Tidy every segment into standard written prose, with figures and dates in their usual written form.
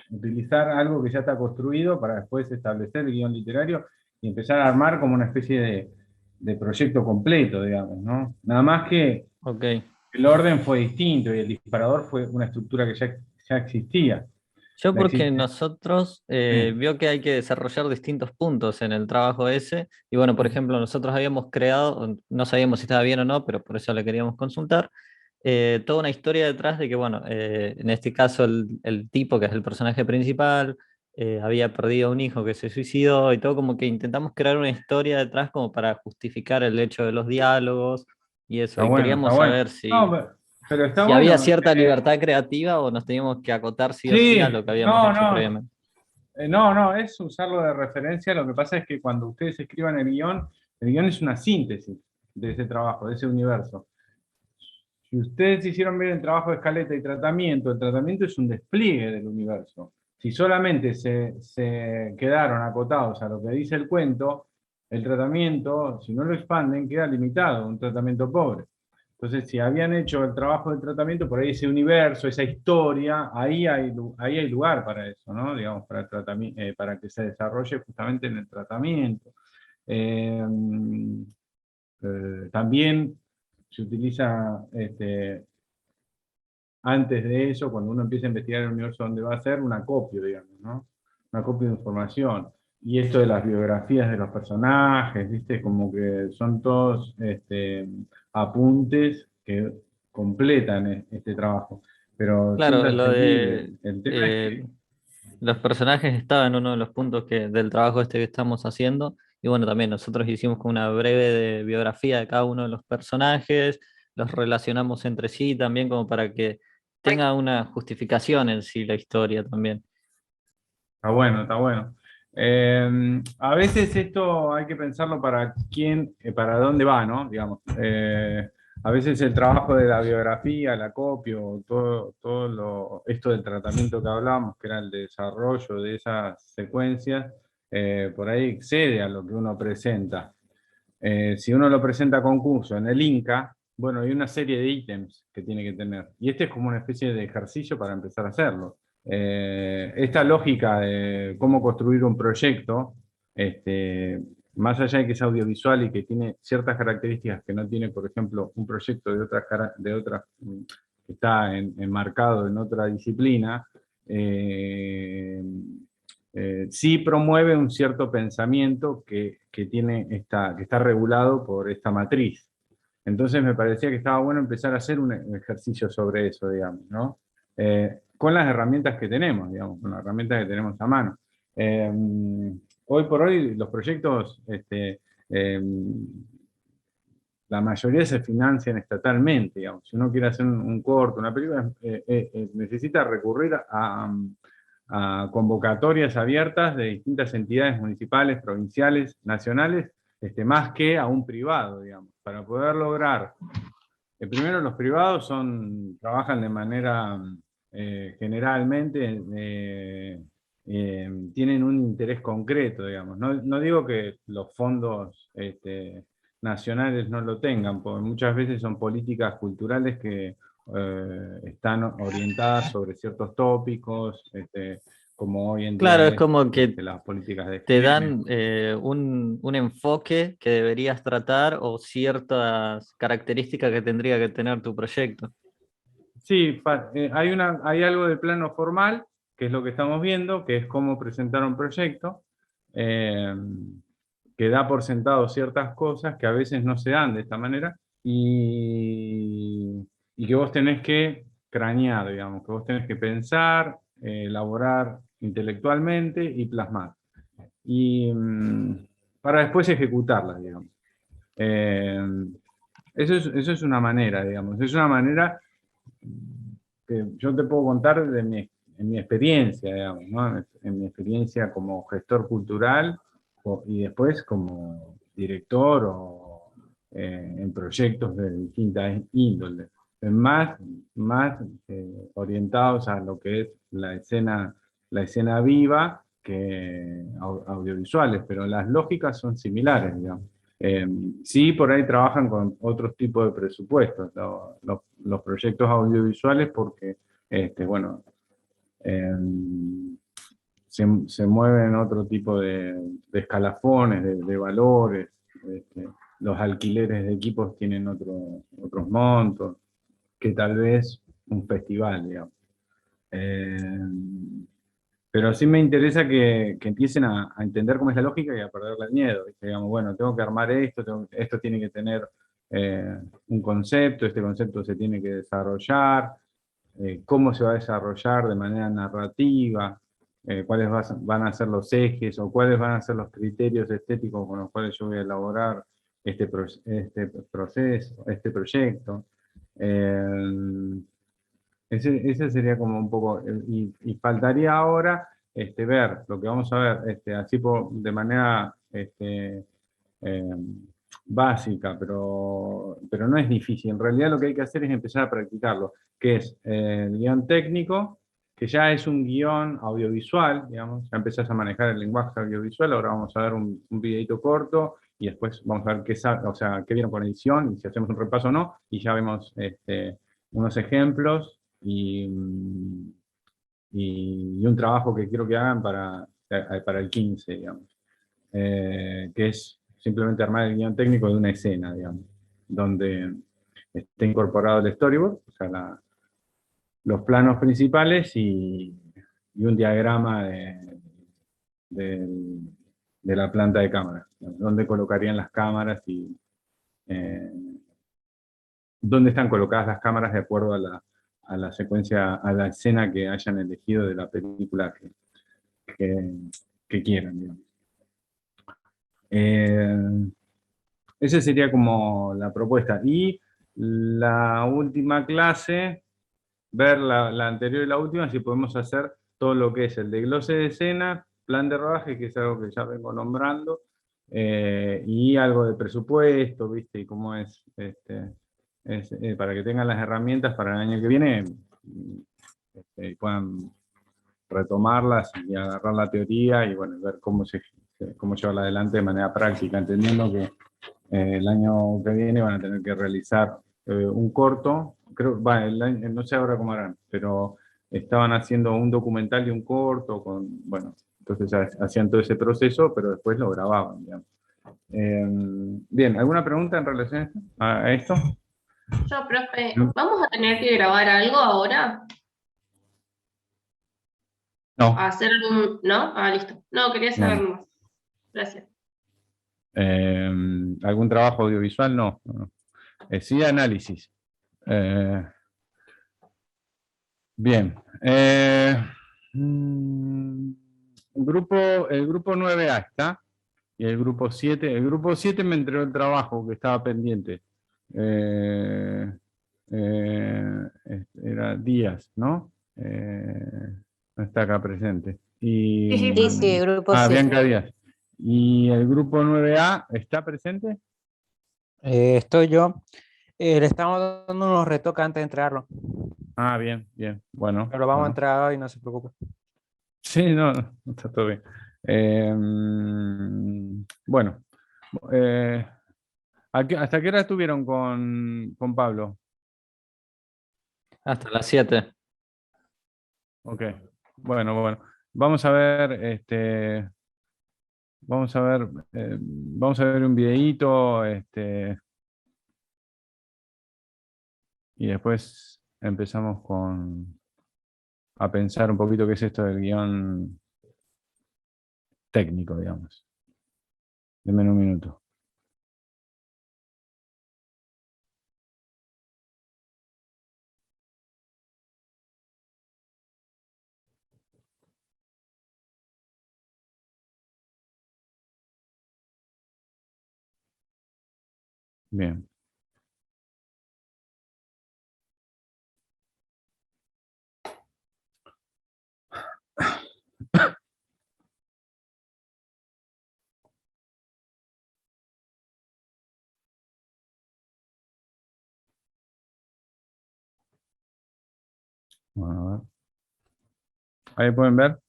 utilizar algo que ya está construido para después establecer el guión literario y empezar a armar como una especie de proyecto completo, digamos, ¿no? Nada más que Ok. el orden fue distinto y el disparador fue una estructura que ya existía. Yo La porque existe, nosotros sí. vio que hay que desarrollar distintos puntos en el trabajo ese. Y bueno, por ejemplo, nosotros habíamos creado, no sabíamos si estaba bien o no, pero por eso le queríamos consultar, toda una historia detrás de que, bueno, en este caso el tipo que es el personaje principal había perdido a un hijo que se suicidó y todo como que intentamos crear una historia detrás como para justificar el hecho de los diálogos y eso. Está Y bueno, está queríamos bueno. saber No, si, pero está si había bueno. cierta libertad creativa o nos teníamos que acotar sí o sí a Sí, lo que habíamos no, hecho no. previamente. No, no, es usarlo de referencia. Lo que pasa es que cuando ustedes escriban el guión es una síntesis de ese trabajo, de ese universo. Si ustedes hicieron bien el trabajo de escaleta y tratamiento, el tratamiento es un despliegue del universo. Si solamente se quedaron acotados a lo que dice el cuento, el tratamiento, si no lo expanden, queda limitado, un tratamiento pobre. Entonces, si habían hecho el trabajo de tratamiento, por ahí ese universo, esa historia, ahí hay lugar para eso, ¿no? Digamos, para, para que se desarrolle justamente en el tratamiento. Eh, También se utiliza, antes de eso, cuando uno empieza a investigar el universo donde va a ser, un acopio, digamos, ¿no? Un acopio de información. Y esto de las biografías de los personajes, ¿viste? Como que son todos apuntes que completan este trabajo. Pero Claro, siempre lo entendible. de El tema es que, los personajes estaba en uno de los puntos del trabajo este que estamos haciendo. Y bueno, también nosotros hicimos como una breve biografía de cada uno de los personajes, los relacionamos entre sí también como para que tenga una justificación en sí la historia también. está bueno, está bueno. A veces esto hay que pensarlo para quién, para dónde va, ¿no? Digamos, a veces el trabajo de la biografía, el acopio, esto del tratamiento que hablábamos, que era el desarrollo de esas secuencias, por ahí excede a lo que uno presenta. Si uno lo presenta a concurso en el Inca, bueno, hay una serie de ítems que tiene que tener. Y este es como una especie de ejercicio para empezar a hacerlo. Esta lógica de cómo construir un proyecto, este, más allá de que es audiovisual y que tiene ciertas características que no tiene, por ejemplo, un proyecto que está enmarcado en otra disciplina, eh, sí promueve un cierto pensamiento que está regulado por esta matriz. Entonces me parecía que estaba bueno empezar a hacer un ejercicio sobre eso, digamos, ¿no? Con las herramientas que tenemos, digamos, con las herramientas que tenemos a mano. Eh, Hoy por hoy los proyectos, la mayoría se financian estatalmente, digamos. Si uno quiere hacer un corto, una película, necesita recurrir a convocatorias abiertas de distintas entidades municipales, provinciales, nacionales, más que a un privado, digamos, para poder lograr. Primero, los privados trabajan de manera generalmente, tienen un interés concreto, digamos. No, no digo que los fondos nacionales no lo tengan, porque muchas veces son políticas culturales que están orientadas sobre ciertos tópicos, como hoy en Claro, día es es como que las políticas de te género. dan un enfoque que deberías tratar o ciertas características que tendría que tener tu proyecto. Sí, hay algo de plano formal, que es lo que estamos viendo, que es cómo presentar un proyecto, eh, que da por sentado ciertas cosas que a veces no se dan de esta manera, y que vos tenés que cranear, digamos, que vos tenés que pensar, elaborar intelectualmente y plasmar. Y para después ejecutarla, digamos. Eh, Eso es una manera, digamos, es una manera que yo te puedo contar en mi experiencia, digamos, ¿no? En mi experiencia como gestor cultural y después como director o en proyectos de distintas índoles, más, más orientados a lo que es la escena viva que audiovisuales, pero las lógicas son similares, digamos. Eh, sí, por ahí trabajan con otros tipos de presupuestos, los proyectos audiovisuales, porque, bueno, se mueven otro tipo de escalafones, de valores. este, los alquileres de equipos tienen otros montos, que tal vez un festival, digamos. Eh, pero sí me interesa que empiecen a entender cómo es la lógica y a perderle el miedo. ¿Viste? Digamos, bueno, tengo que armar esto, esto tiene que tener un concepto, este concepto se tiene que desarrollar, cómo se va a desarrollar de manera narrativa, cuáles van a ser los ejes o cuáles van a ser los criterios estéticos con los cuales yo voy a elaborar este proceso, este proyecto. Eh, ese sería como un poco, y faltaría ahora ver lo que vamos a ver, así de manera eh, básica, pero no es difícil. En realidad lo que hay que hacer es empezar a practicarlo, que es el guión técnico, que ya es un guión audiovisual, digamos, ya empezás a manejar el lenguaje audiovisual, ahora vamos a ver un videito corto, y después vamos a ver o sea, qué vieron con edición, y si hacemos un repaso o no, y ya vemos unos ejemplos y un trabajo que quiero que hagan para el 15, digamos, que es simplemente armar el guión técnico de una escena, digamos, donde esté incorporado el storyboard, o sea, los planos principales y un diagrama de- de la planta de cámara, donde colocarían las cámaras y eh, dónde están colocadas las cámaras de acuerdo a la secuencia, a la escena que hayan elegido de la película que, que quieran, digamos. Eh, Esa sería como la propuesta. Y la última clase, ver la anterior y la última, si podemos hacer todo lo que es el desglose de escena, plan de rodaje, que es algo que ya vengo nombrando, y algo de presupuesto, ¿viste? Y cómo para que tengan las herramientas para el año que viene, y puedan retomarlas y agarrar la teoría y bueno, ver cómo llevarla adelante de manera práctica, entendiendo que el año que viene van a tener que realizar un corto, creo, no sé ahora cómo harán, pero estaban haciendo un documental y un corto, bueno, entonces hacían todo ese proceso, pero después lo grababan, digamos. Bien, ¿alguna pregunta en relación a esto? Yo, profe, ¿vamos a tener que grabar algo ahora? No, ¿Hacer algún...? ¿No? Ah, listo. No, quería saber no. más. Gracias. Eh, ¿Algún trabajo audiovisual? No. No. Sí, análisis. Eh, Bien. Mm, el grupo 9A está, y el grupo 7 me entregó el trabajo que estaba pendiente. Eh, Era Díaz, ¿no? No está acá presente. Sí, sí, Sí, profe. sí, grupo 7. Bianca Díaz. ¿Y el grupo 9A está presente? Estoy yo. Le estamos dando unos retoques antes de entregarlo. Ah, bien, bien. Bueno, Pero vamos a bueno. entregar hoy, no se preocupe. Sí, no, no, está todo bien. Bueno, eh, ¿hasta qué hora estuvieron con Pablo? Hasta las 7. Ok, bueno. Vamos a ver, vamos a ver un videíto, y después empezamos a pensar un poquito qué es esto del guión técnico, digamos. Denme un minuto. Bien. Bueno, a ver. Ahí pueden ver.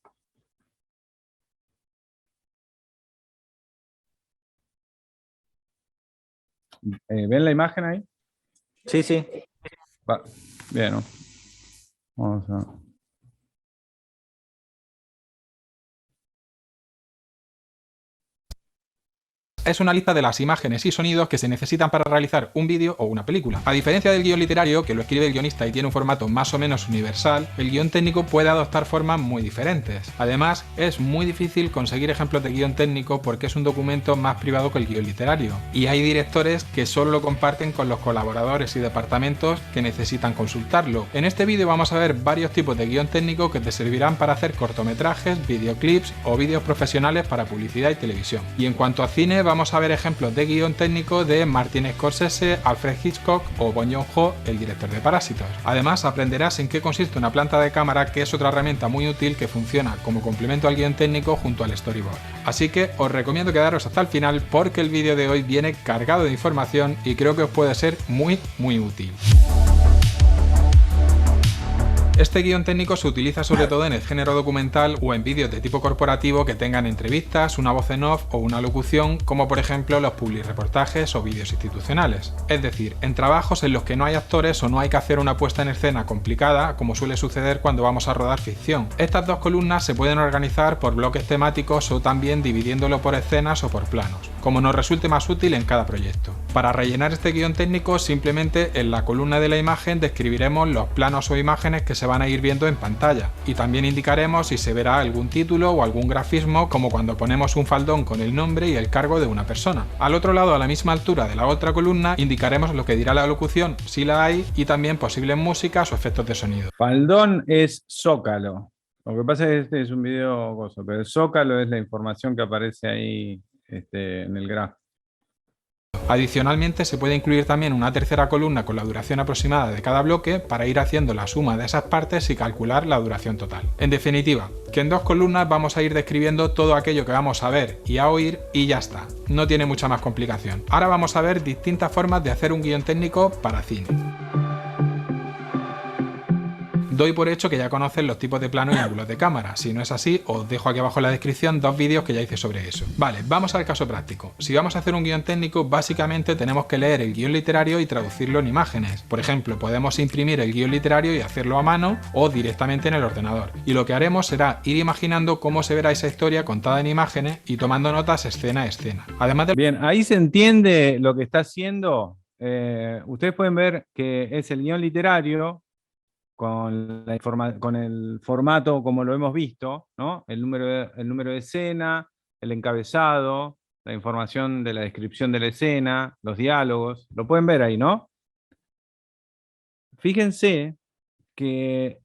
¿Ven la imagen ahí? Sí, sí. Bien, ¿no? Vamos a... es una lista de las imágenes y sonidos que se necesitan para realizar un vídeo o una película. A diferencia del guión literario, que lo escribe el guionista y tiene un formato más o menos universal, el guión técnico puede adoptar formas muy diferentes. Además, es muy difícil conseguir ejemplos de guión técnico porque es un documento más privado que el guión literario, y hay directores que solo lo comparten con los colaboradores y departamentos que necesitan consultarlo. En este vídeo vamos a ver varios tipos de guión técnico que te servirán para hacer cortometrajes, videoclips o vídeos profesionales para publicidad y televisión. Y en cuanto a cine, vamos a ver ejemplos de guión técnico de Martin Scorsese, Alfred Hitchcock o Bong Joon-ho, el director de Parásitos. Además, aprenderás en qué consiste una planta de cámara, que es otra herramienta muy útil que funciona como complemento al guión técnico junto al storyboard. Así que os recomiendo quedaros hasta el final porque el vídeo de hoy viene cargado de información y creo que os puede ser muy útil. Este guión técnico se utiliza sobre todo en el género documental o en vídeos de tipo corporativo que tengan entrevistas, una voz en off o una locución, como por ejemplo los publireportajes o vídeos institucionales. Es decir, en trabajos en los que no hay actores o no hay que hacer una puesta en escena complicada, como suele suceder cuando vamos a rodar ficción. Estas dos columnas se pueden organizar por bloques temáticos o también dividiéndolo por escenas o por planos, como nos resulte más útil en cada proyecto. Para rellenar este guión técnico, simplemente en la columna de la imagen describiremos los planos o imágenes que se van a ir viendo en pantalla, y también indicaremos si se verá algún título o algún grafismo, como cuando ponemos un faldón con el nombre y el cargo de una persona. Al otro lado, a la misma altura de la otra columna, indicaremos lo que dirá la locución, si la hay, y también posibles músicas o efectos de sonido. Faldón es Zócalo. Lo que pasa es que este es un video gozo, pero el Zócalo es la información que aparece ahí en el gráfico. Adicionalmente, se puede incluir también una tercera columna con la duración aproximada de cada bloque para ir haciendo la suma de esas partes y calcular la duración total. En definitiva, que en dos columnas vamos a ir describiendo todo aquello que vamos a ver y a oír y ya está. No tiene mucha más complicación. Ahora vamos a ver distintas formas de hacer un guión técnico para cine. Doy por hecho que ya conocen los tipos de plano y ángulos de cámara. Si no es así, os dejo aquí abajo en la descripción dos vídeos que ya hice sobre eso. Vale, vamos al caso práctico. Si vamos a hacer un guión técnico, básicamente tenemos que leer el guión literario y traducirlo en imágenes. Por ejemplo, podemos imprimir el guión literario y hacerlo a mano o directamente en el ordenador. Y lo que haremos será ir imaginando cómo se verá esa historia contada en imágenes y tomando notas escena a escena. Además de... Bien, ahí se entiende lo que está haciendo. Ustedes pueden ver que es el guión literario con el formato como lo hemos visto, ¿no? El número de escena, el encabezado, la información de la descripción de la escena, los diálogos. Lo pueden ver ahí, ¿no? Fíjense que,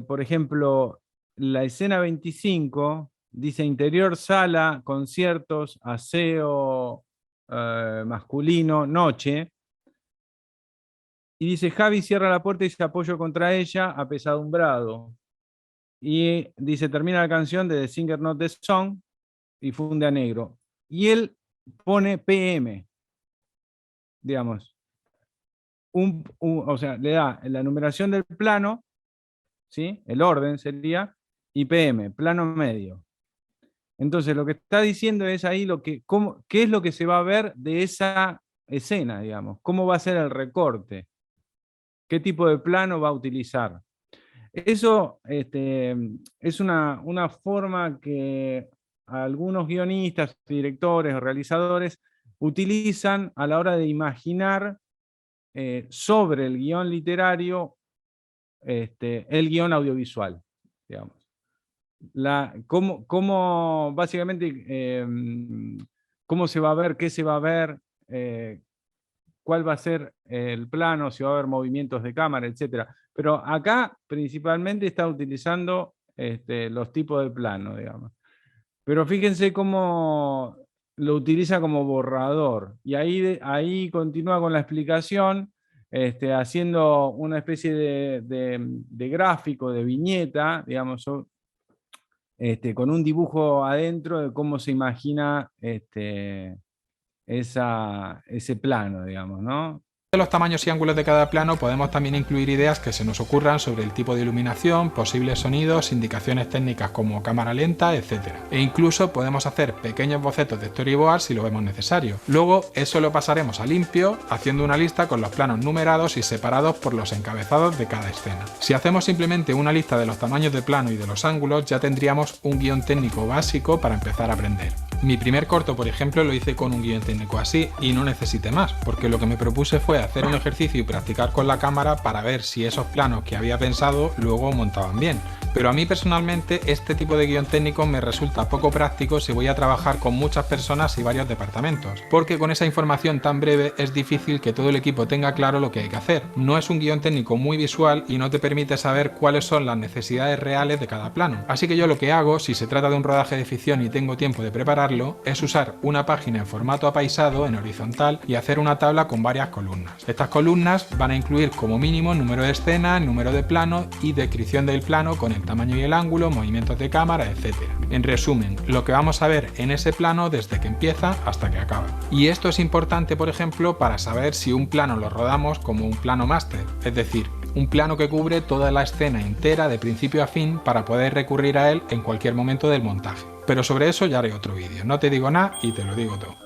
por ejemplo, la escena 25 dice interior, sala, conciertos, aseo masculino, noche. Y dice, Javi cierra la puerta y se apoya contra ella, apesadumbrado. Y dice, termina la canción de The Singer Not The Song y funde a negro. Y él pone PM, digamos. O sea, le da la numeración del plano, ¿sí? El orden sería, y PM, plano medio. Entonces, lo que está diciendo es ahí qué es lo que se va a ver de esa escena, digamos. Cómo va a ser el recorte. ¿Qué tipo de plano va a utilizar? Eso es una forma que algunos guionistas, directores o realizadores utilizan a la hora de imaginar sobre el guión literario el guión audiovisual, digamos. Básicamente, cómo se va a ver, qué se va a ver, cuál va a ser el plano, si va a haber movimientos de cámara, etc. Pero acá principalmente está utilizando los tipos de plano, digamos. Pero fíjense cómo lo utiliza como borrador. Y ahí continúa con la explicación, haciendo una especie de gráfico, de viñeta, digamos, con un dibujo adentro de cómo se imagina ese plano, digamos, ¿no? De los tamaños y ángulos de cada plano podemos también incluir ideas que se nos ocurran sobre el tipo de iluminación, posibles sonidos, indicaciones técnicas como cámara lenta, etc. E incluso podemos hacer pequeños bocetos de storyboard si lo vemos necesario. Luego eso lo pasaremos a limpio haciendo una lista con los planos numerados y separados por los encabezados de cada escena. Si hacemos simplemente una lista de los tamaños de plano y de los ángulos ya tendríamos un guión técnico básico para empezar a aprender. Mi primer corto, por ejemplo, lo hice con un guión técnico así y no necesité más, porque lo que me propuse fue hacer un ejercicio y practicar con la cámara para ver si esos planos que había pensado luego montaban bien. Pero a mí personalmente este tipo de guión técnico me resulta poco práctico si voy a trabajar con muchas personas y varios departamentos, porque con esa información tan breve es difícil que todo el equipo tenga claro lo que hay que hacer. No es un guión técnico muy visual y no te permite saber cuáles son las necesidades reales de cada plano. Así que yo lo que hago, si se trata de un rodaje de ficción y tengo tiempo de prepararlo, es usar una página en formato apaisado en horizontal y hacer una tabla con varias columnas. Estas columnas van a incluir como mínimo número de escena, número de plano y descripción del plano con el tamaño y el ángulo, movimientos de cámara, etc. En resumen, lo que vamos a ver en ese plano desde que empieza hasta que acaba. Y esto es importante, por ejemplo, para saber si un plano lo rodamos como un plano máster, es decir, un plano que cubre toda la escena entera de principio a fin para poder recurrir a él en cualquier momento del montaje. Pero sobre eso ya haré otro vídeo, no te digo nada y te lo digo todo.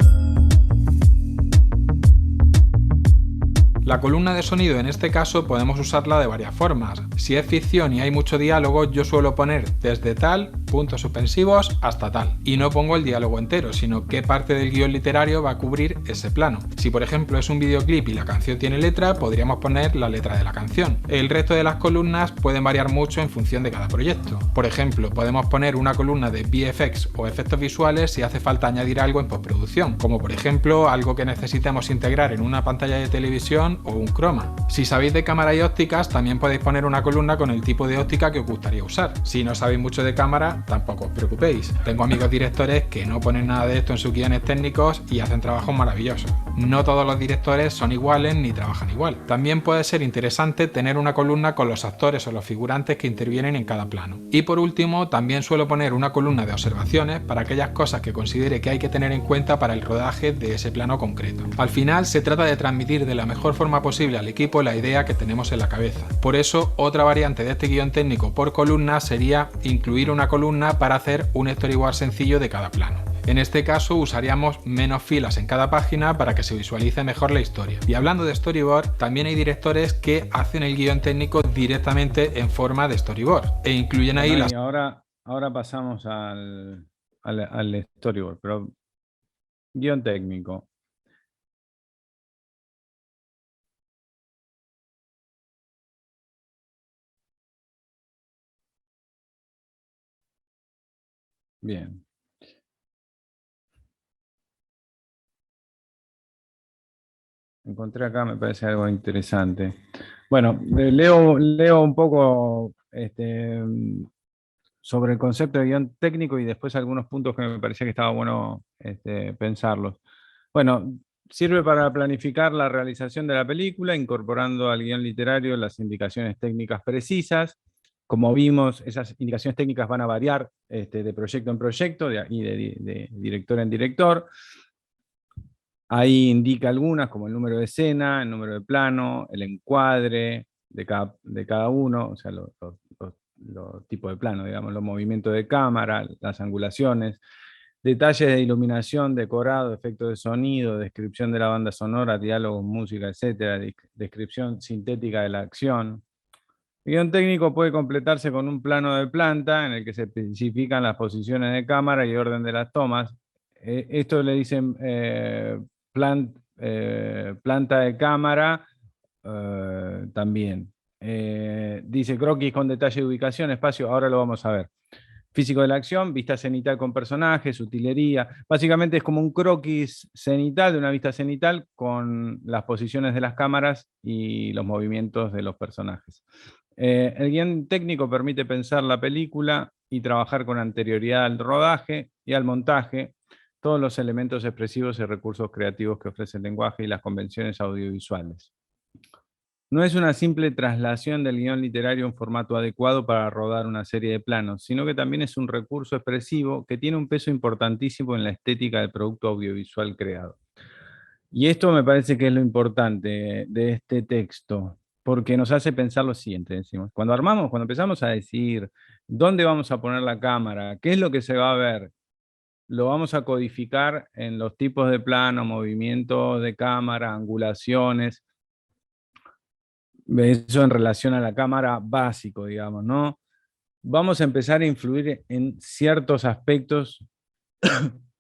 La columna de sonido en este caso podemos usarla de varias formas. Si es ficción y hay mucho diálogo, yo suelo poner desde tal, puntos suspensivos, hasta tal. Y no pongo el diálogo entero, sino qué parte del guión literario va a cubrir ese plano. Si por ejemplo es un videoclip y la canción tiene letra, podríamos poner la letra de la canción. El resto de las columnas pueden variar mucho en función de cada proyecto. Por ejemplo, podemos poner una columna de VFX o efectos visuales si hace falta añadir algo en postproducción, como por ejemplo algo que necesitemos integrar en una pantalla de televisión o un croma. Si sabéis de cámara y ópticas, también podéis poner una columna con el tipo de óptica que os gustaría usar. Si no sabéis mucho de cámara, tampoco os preocupéis. Tengo amigos directores que no ponen nada de esto en sus guiones técnicos y hacen trabajos maravillosos. No todos los directores son iguales ni trabajan igual. También puede ser interesante tener una columna con los actores o los figurantes que intervienen en cada plano. Y por último, también suelo poner una columna de observaciones para aquellas cosas que considere que hay que tener en cuenta para el rodaje de ese plano concreto. Al final se trata de transmitir de la mejor forma posible al equipo la idea que tenemos en la cabeza. Por eso, otra variante de este guión técnico por columna sería incluir una columna para hacer un storyboard sencillo de cada plano. En este caso usaríamos menos filas en cada página para que se visualice mejor la historia. Y hablando de storyboard, también hay directores que hacen el guión técnico directamente en forma de storyboard e incluyen ahí las... Y ahora pasamos al storyboard, pero guión técnico. Bien. Encontré acá, me parece algo interesante. Bueno, leo un poco sobre el concepto de guión técnico y después algunos puntos que me parecía que estaba bueno pensarlos. Bueno, sirve para planificar la realización de la película, incorporando al guión literario las indicaciones técnicas precisas. Como vimos, esas indicaciones técnicas van a variar de proyecto en proyecto y de director en director. Ahí indica algunas, como el número de escena, el número de plano, el encuadre de cada uno, o sea, los tipos de plano, digamos, los movimientos de cámara, las angulaciones, detalles de iluminación, decorado, efectos de sonido, descripción de la banda sonora, diálogos, música, etcétera, descripción sintética de la acción. El guión técnico puede completarse con un plano de planta en el que se especifican las posiciones de cámara y orden de las tomas. Esto le dicen planta de cámara también. Dice croquis con detalle de ubicación, espacio, ahora lo vamos a ver. Físico de la acción, vista cenital con personajes, utilería. Básicamente es como un croquis cenital, de una vista cenital, con las posiciones de las cámaras y los movimientos de los personajes. El guión técnico permite pensar la película y trabajar con anterioridad al rodaje y al montaje, todos los elementos expresivos y recursos creativos que ofrece el lenguaje y las convenciones audiovisuales. No es una simple traslación del guión literario en formato adecuado para rodar una serie de planos, sino que también es un recurso expresivo que tiene un peso importantísimo en la estética del producto audiovisual creado. Y esto me parece que es lo importante de este texto, porque nos hace pensar lo siguiente, decimos, cuando empezamos a decir dónde vamos a poner la cámara, qué es lo que se va a ver, lo vamos a codificar en los tipos de plano, movimientos de cámara, angulaciones, eso en relación a la cámara básico, digamos, ¿no? Vamos a empezar a influir en ciertos aspectos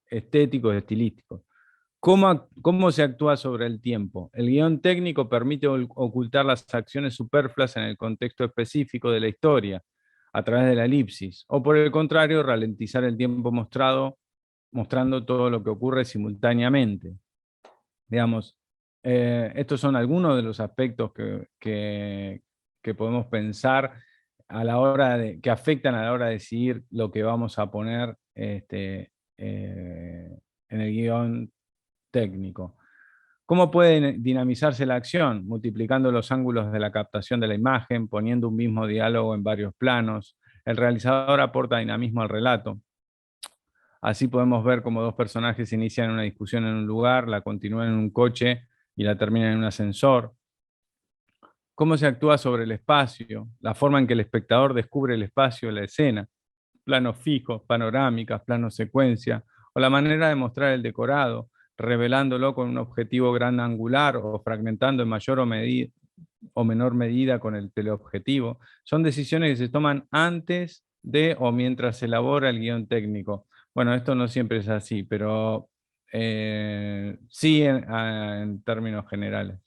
estéticos, estilísticos. ¿Cómo se actúa sobre el tiempo? El guión técnico permite ocultar las acciones superfluas en el contexto específico de la historia, a través de la elipsis, o por el contrario, ralentizar el tiempo mostrando todo lo que ocurre simultáneamente. Digamos, estos son algunos de los aspectos que podemos pensar a la hora que afectan a la hora de decidir lo que vamos a poner en el guión técnico. ¿Cómo puede dinamizarse la acción? Multiplicando los ángulos de la captación de la imagen, poniendo un mismo diálogo en varios planos. El realizador aporta dinamismo al relato. Así podemos ver cómo dos personajes inician una discusión en un lugar, la continúan en un coche y la terminan en un ascensor. Cómo se actúa sobre el espacio, la forma en que el espectador descubre el espacio, la escena, planos fijos, panorámicas, planos secuencia, o la manera de mostrar el decorado, revelándolo con un objetivo gran angular o fragmentando en mayor o menor medida con el teleobjetivo. Son decisiones que se toman antes de o mientras se elabora el guión técnico. Bueno, esto no siempre es así, pero sí en términos generales.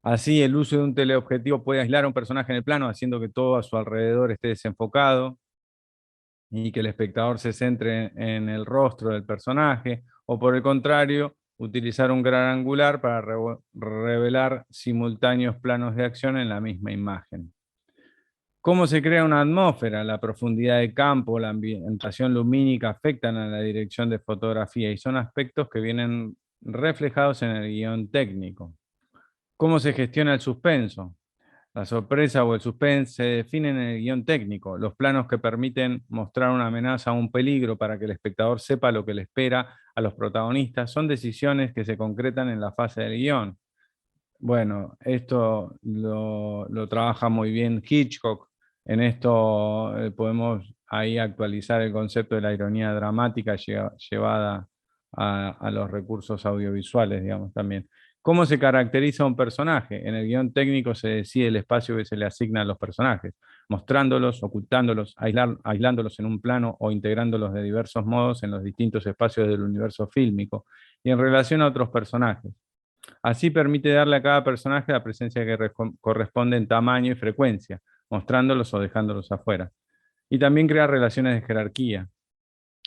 Así, el uso de un teleobjetivo puede aislar a un personaje en el plano, haciendo que todo a su alrededor esté desenfocado y que el espectador se centre en el rostro del personaje, o por el contrario, utilizar un gran angular para revelar simultáneos planos de acción en la misma imagen. ¿Cómo se crea una atmósfera? La profundidad de campo, la ambientación lumínica afectan a la dirección de fotografía y son aspectos que vienen reflejados en el guión técnico. ¿Cómo se gestiona el suspenso? La sorpresa o el suspense se definen en el guión técnico, los planos que permiten mostrar una amenaza o un peligro para que el espectador sepa lo que le espera a los protagonistas, son decisiones que se concretan en la fase del guión. Bueno, esto lo trabaja muy bien Hitchcock. En esto podemos ahí actualizar el concepto de la ironía dramática llevada a los recursos audiovisuales, digamos, también. ¿Cómo se caracteriza un personaje? En el guión técnico se decide el espacio que se le asigna a los personajes, mostrándolos, ocultándolos, aislándolos en un plano o integrándolos de diversos modos en los distintos espacios del universo fílmico y en relación a otros personajes. Así permite darle a cada personaje la presencia que corresponde en tamaño y frecuencia, mostrándolos o dejándolos afuera. Y también crea relaciones de jerarquía,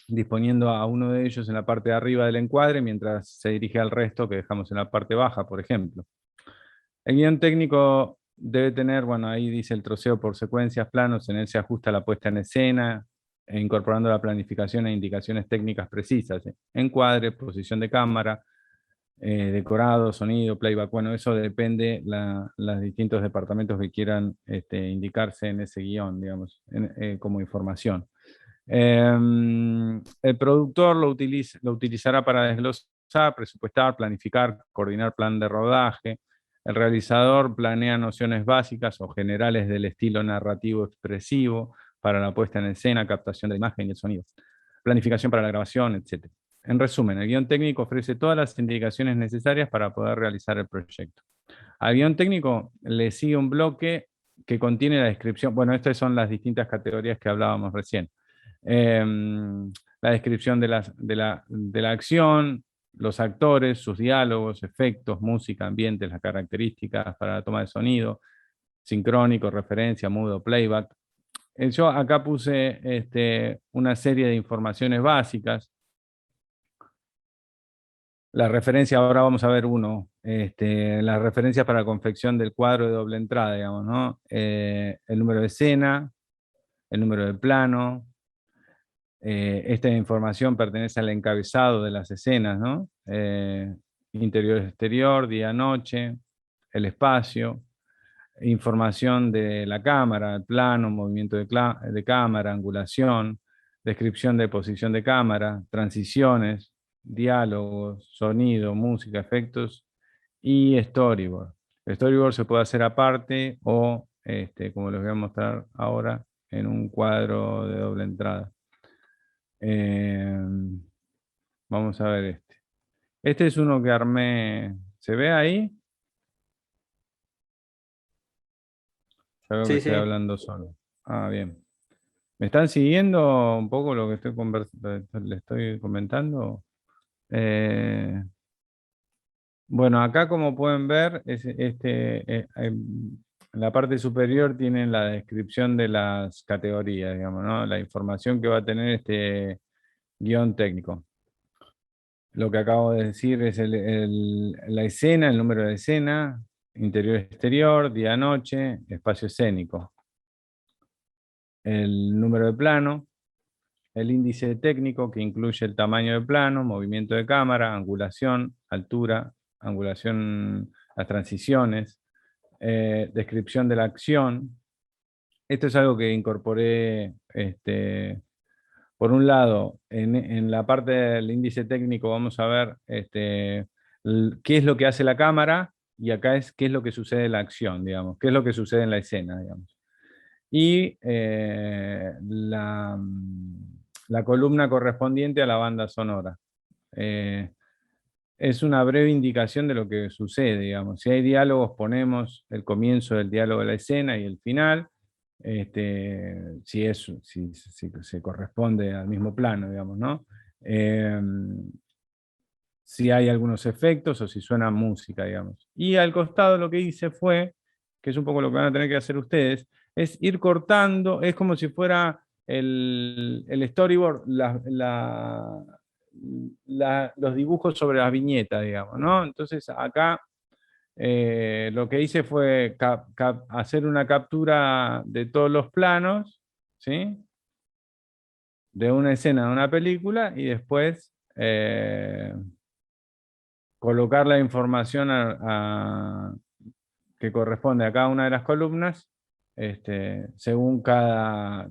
disponiendo a uno de ellos en la parte de arriba del encuadre, mientras se dirige al resto que dejamos en la parte baja, por ejemplo. El guión técnico debe tener, bueno, ahí dice el troceo por secuencias, planos, en él se ajusta la puesta en escena, incorporando la planificación e indicaciones técnicas precisas, encuadre, posición de cámara, decorado, sonido, playback, bueno, eso depende los distintos departamentos que quieran indicarse en ese guión, digamos, como información. El productor lo utilizará para desglosar, presupuestar, planificar, coordinar plan de rodaje. El realizador planea nociones básicas o generales del estilo narrativo expresivo para la puesta en escena, captación de imagen y el sonido, planificación para la grabación, etc. En resumen, el guión técnico ofrece todas las indicaciones necesarias para poder realizar el proyecto. Al guión técnico le sigue un bloque que contiene la descripción. Bueno, estas son las distintas categorías que hablábamos recién. La descripción de la acción, los actores, sus diálogos, efectos, música, ambientes, las características para la toma de sonido, sincrónico, referencia, mudo, playback. Yo acá puse una serie de informaciones básicas. La referencia, ahora vamos a ver las referencias para la confección del cuadro de doble entrada, digamos, ¿no? El número de escena, el número de plano. Esta información pertenece al encabezado de las escenas, ¿no? Interior-exterior, día-noche, el espacio, información de la cámara, el plano, movimiento de cámara, angulación, descripción de posición de cámara, transiciones, diálogos, sonido, música, efectos y storyboard. El storyboard se puede hacer aparte o, como les voy a mostrar ahora, en un cuadro de doble entrada. Vamos a ver este. Este es uno que armé. ¿Se ve ahí? Ya veo que Sí, estoy sí. hablando solo. Ah, bien. ¿Me están siguiendo un poco lo que le estoy comentando? Eh, bueno, acá como pueden ver, en la parte superior tienen la descripción de las categorías, digamos, ¿no? La información que va a tener este guión técnico. Lo que acabo de decir es la escena, el número de escena, interior-exterior, día-noche, espacio escénico. El número de plano, el índice técnico que incluye el tamaño de plano, movimiento de cámara, angulación, altura, angulación, las transiciones, descripción de la acción. Esto es algo que incorporé, por un lado, en la parte del índice técnico vamos a ver qué es lo que hace la cámara, y acá es qué es lo que sucede en la acción, digamos, qué es lo que sucede en la escena, digamos. Y la columna correspondiente a la banda sonora. Es una breve indicación de lo que sucede, digamos. Si hay diálogos, ponemos el comienzo del diálogo de la escena y el final, si se corresponde al mismo plano, digamos, ¿no? Si hay algunos efectos o si suena música, digamos. Y al costado lo que hice fue, que es un poco lo que van a tener que hacer ustedes, es ir cortando, es como si fuera el storyboard, los dibujos sobre las viñetas, digamos, ¿no? Entonces acá lo que hice fue hacer una captura de todos los planos, ¿sí? De una escena de una película y después colocar la información que corresponde a cada una de las columnas, según cada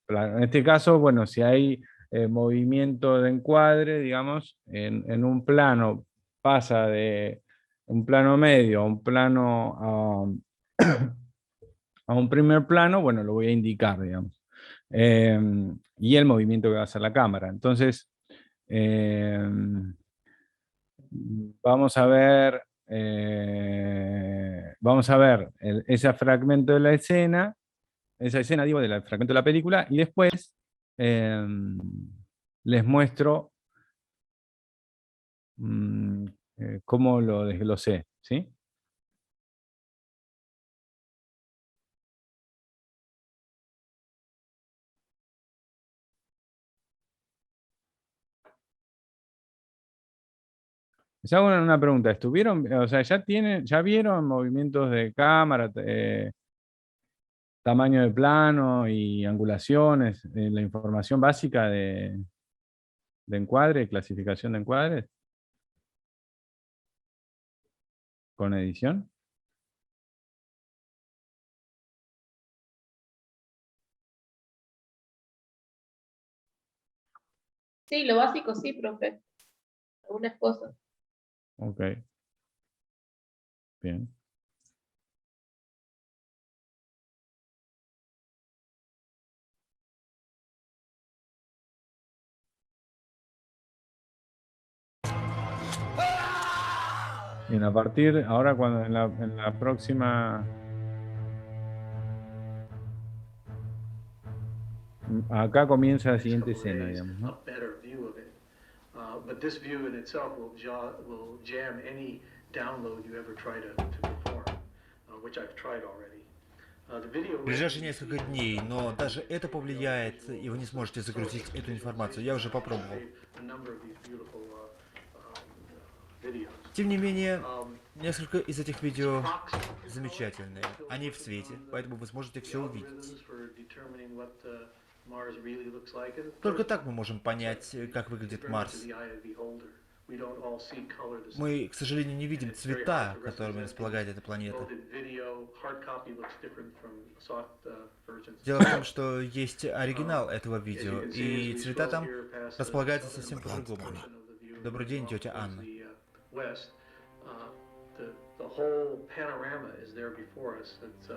plano. En este caso, bueno, si hay movimiento de encuadre, digamos, en un plano pasa de un plano medio a un plano a un primer plano, bueno, lo voy a indicar, digamos. Y el movimiento que va a hacer la cámara. Entonces, vamos a ver ese fragmento de la escena, esa escena, digo, del fragmento de la película, y después les muestro cómo lo desglosé, ¿sí? Les hago una pregunta. ¿Estuvieron, o sea, ya vieron movimientos de cámara, tamaño de plano y angulaciones, la información básica de encuadre, clasificación de encuadres con edición? Sí, lo básico sí, profe. Algunas cosas. Ok, bien. Bien, a partir, ahora cuando en la próxima, acá comienza la siguiente escena, digamos, ¿no? But this view in itself will jam any download you ever try to perform, which I've tried already. В ближайшие несколько дней, но даже это повлияет, и вы не сможете загрузить эту информацию. Я уже попробовал. Тем не менее, несколько из этих видео замечательные. Они в цвете, поэтому вы сможете все увидеть. Только так мы можем понять, как выглядит Марс. Мы, к сожалению, не видим цвета, которыми располагает эта планета. Дело в том, что есть оригинал этого видео, и цвета там располагаются совсем по-другому. Добрый день, тетя towards Анна. the west. The whole panorama is there before us. It's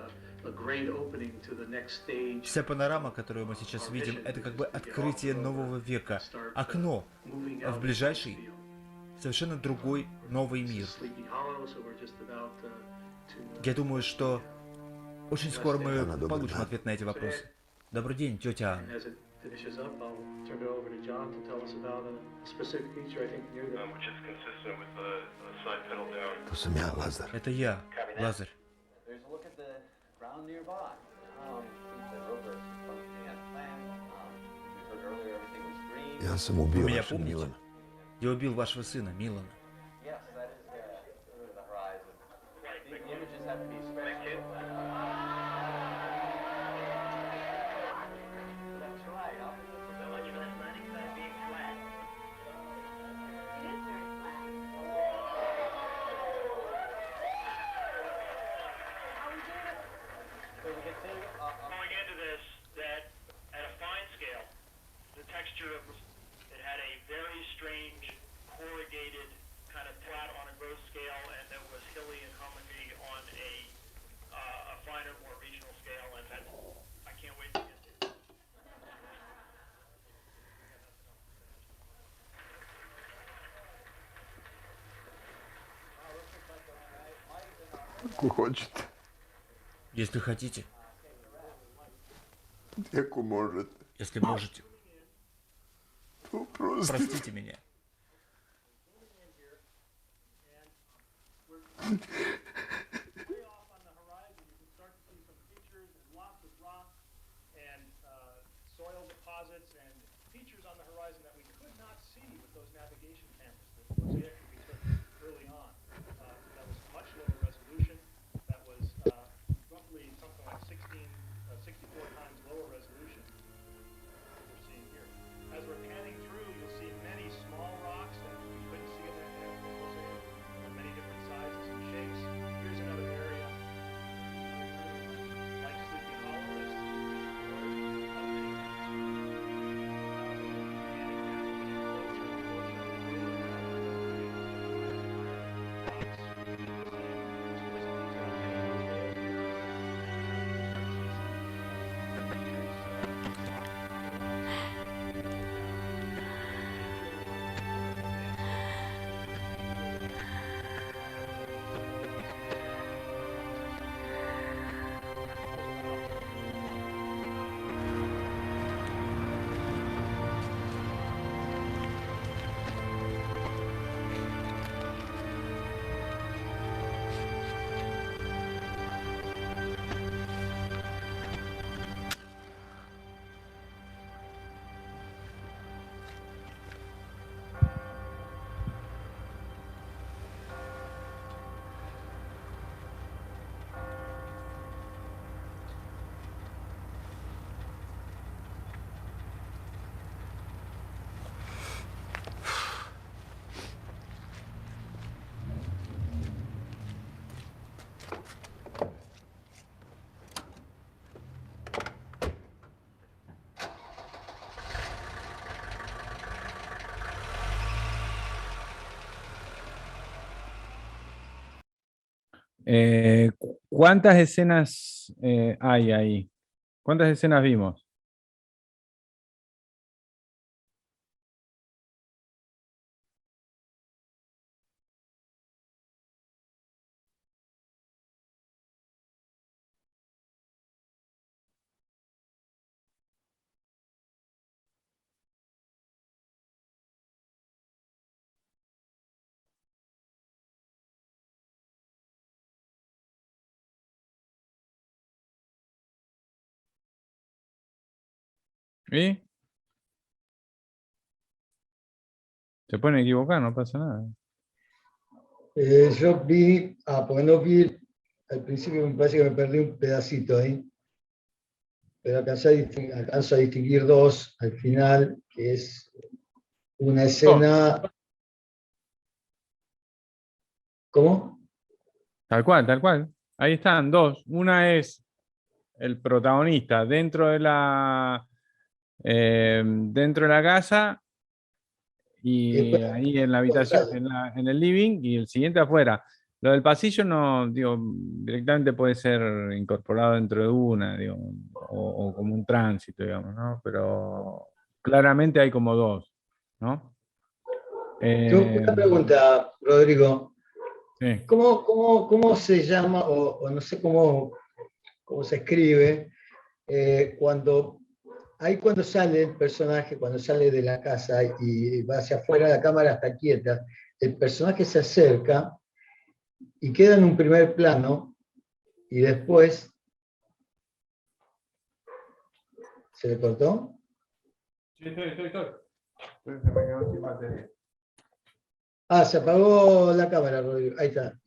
a great opening to the next stage. Вся панорама, которую мы сейчас видим, это как бы открытие нового века. Окно в ближайший, совершенно другой, новый мир. Я думаю, что очень скоро мы получим ответ на эти вопросы. Добрый день, тетя Анна. Finishes up, I'll turn it over to John to tell us about a specific feature, I think, near the... which is consistent with the side pedal down. To jsem já, Lazar. Это я, Лазарь. There's a look at the ground nearby. Since the rover is functioning as planned, we heard earlier everything was green. Já jsem Вы ubil меня vaše помните? Milana. Я убил вашего сына, Милана. Yes, that is the horizon. The images have to be spatial. That's right. So much for that landing site being flat. It is very flat. So we can see Going into this, that at a fine scale, the texture of it had a very strange corrugated kind of flat on a gross scale, and that was hilly and hummocky on a finer, more regional scale, and that I can't wait to get to. Ako hoćete, Если хотите, ako možete. если можете, Oprostite. простите меня. Way off on the horizon, you can start to see some features and lots of rock and soil deposits and features on the horizon that we could not see with those navigation cameras. The Mosaic we took early on. That was much lower resolution. That was roughly something like 64 times lower resolution than we're seeing here. As we're panning through, you'll see many small rocks that we couldn't see in the Mosaic, many different sizes and shapes. Here's another area. Like Sleepy Hollow is ¿Cuántas escenas hay ahí? ¿Cuántas escenas vimos? ¿Y? Se pueden equivocar, no pasa nada. Yo vi, porque no vi, al principio me parece que me perdí un pedacito ahí, pero alcanzo a distinguir dos al final, que es una escena... ¿Cómo? Tal cual, tal cual. Ahí están, dos. Una es el protagonista dentro de la casa y ahí en la habitación, en el living, y el siguiente afuera. Lo del pasillo no, digo, directamente puede ser incorporado dentro de una, digo, o como un tránsito, digamos, ¿no? Pero claramente hay como dos, ¿no? Una pregunta, Rodrigo. Sí. ¿Cómo se llama, o no sé cómo se escribe, cuando sale el personaje, cuando sale de la casa y va hacia afuera, la cámara está quieta, el personaje se acerca y queda en un primer plano y después... ¿Se le cortó? Sí, estoy. Se me quedó sin batería. Ah, se apagó la cámara, Rodrigo. Ahí está.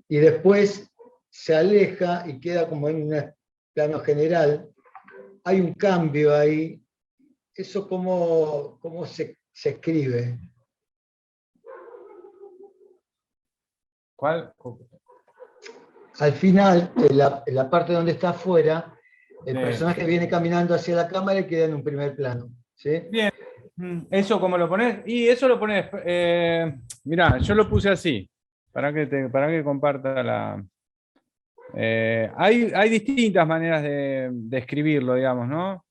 Y después se aleja y queda como en un plano general. Hay un cambio ahí. ¿Eso cómo se escribe? ¿Cuál? Al final, en la parte donde está afuera, el personaje viene caminando hacia la cámara y queda en un primer plano. ¿Sí? Bien. ¿Eso cómo lo pones? Y eso lo pones... mirá, yo lo puse así, para que comparta la... hay distintas maneras de escribirlo, digamos, ¿no?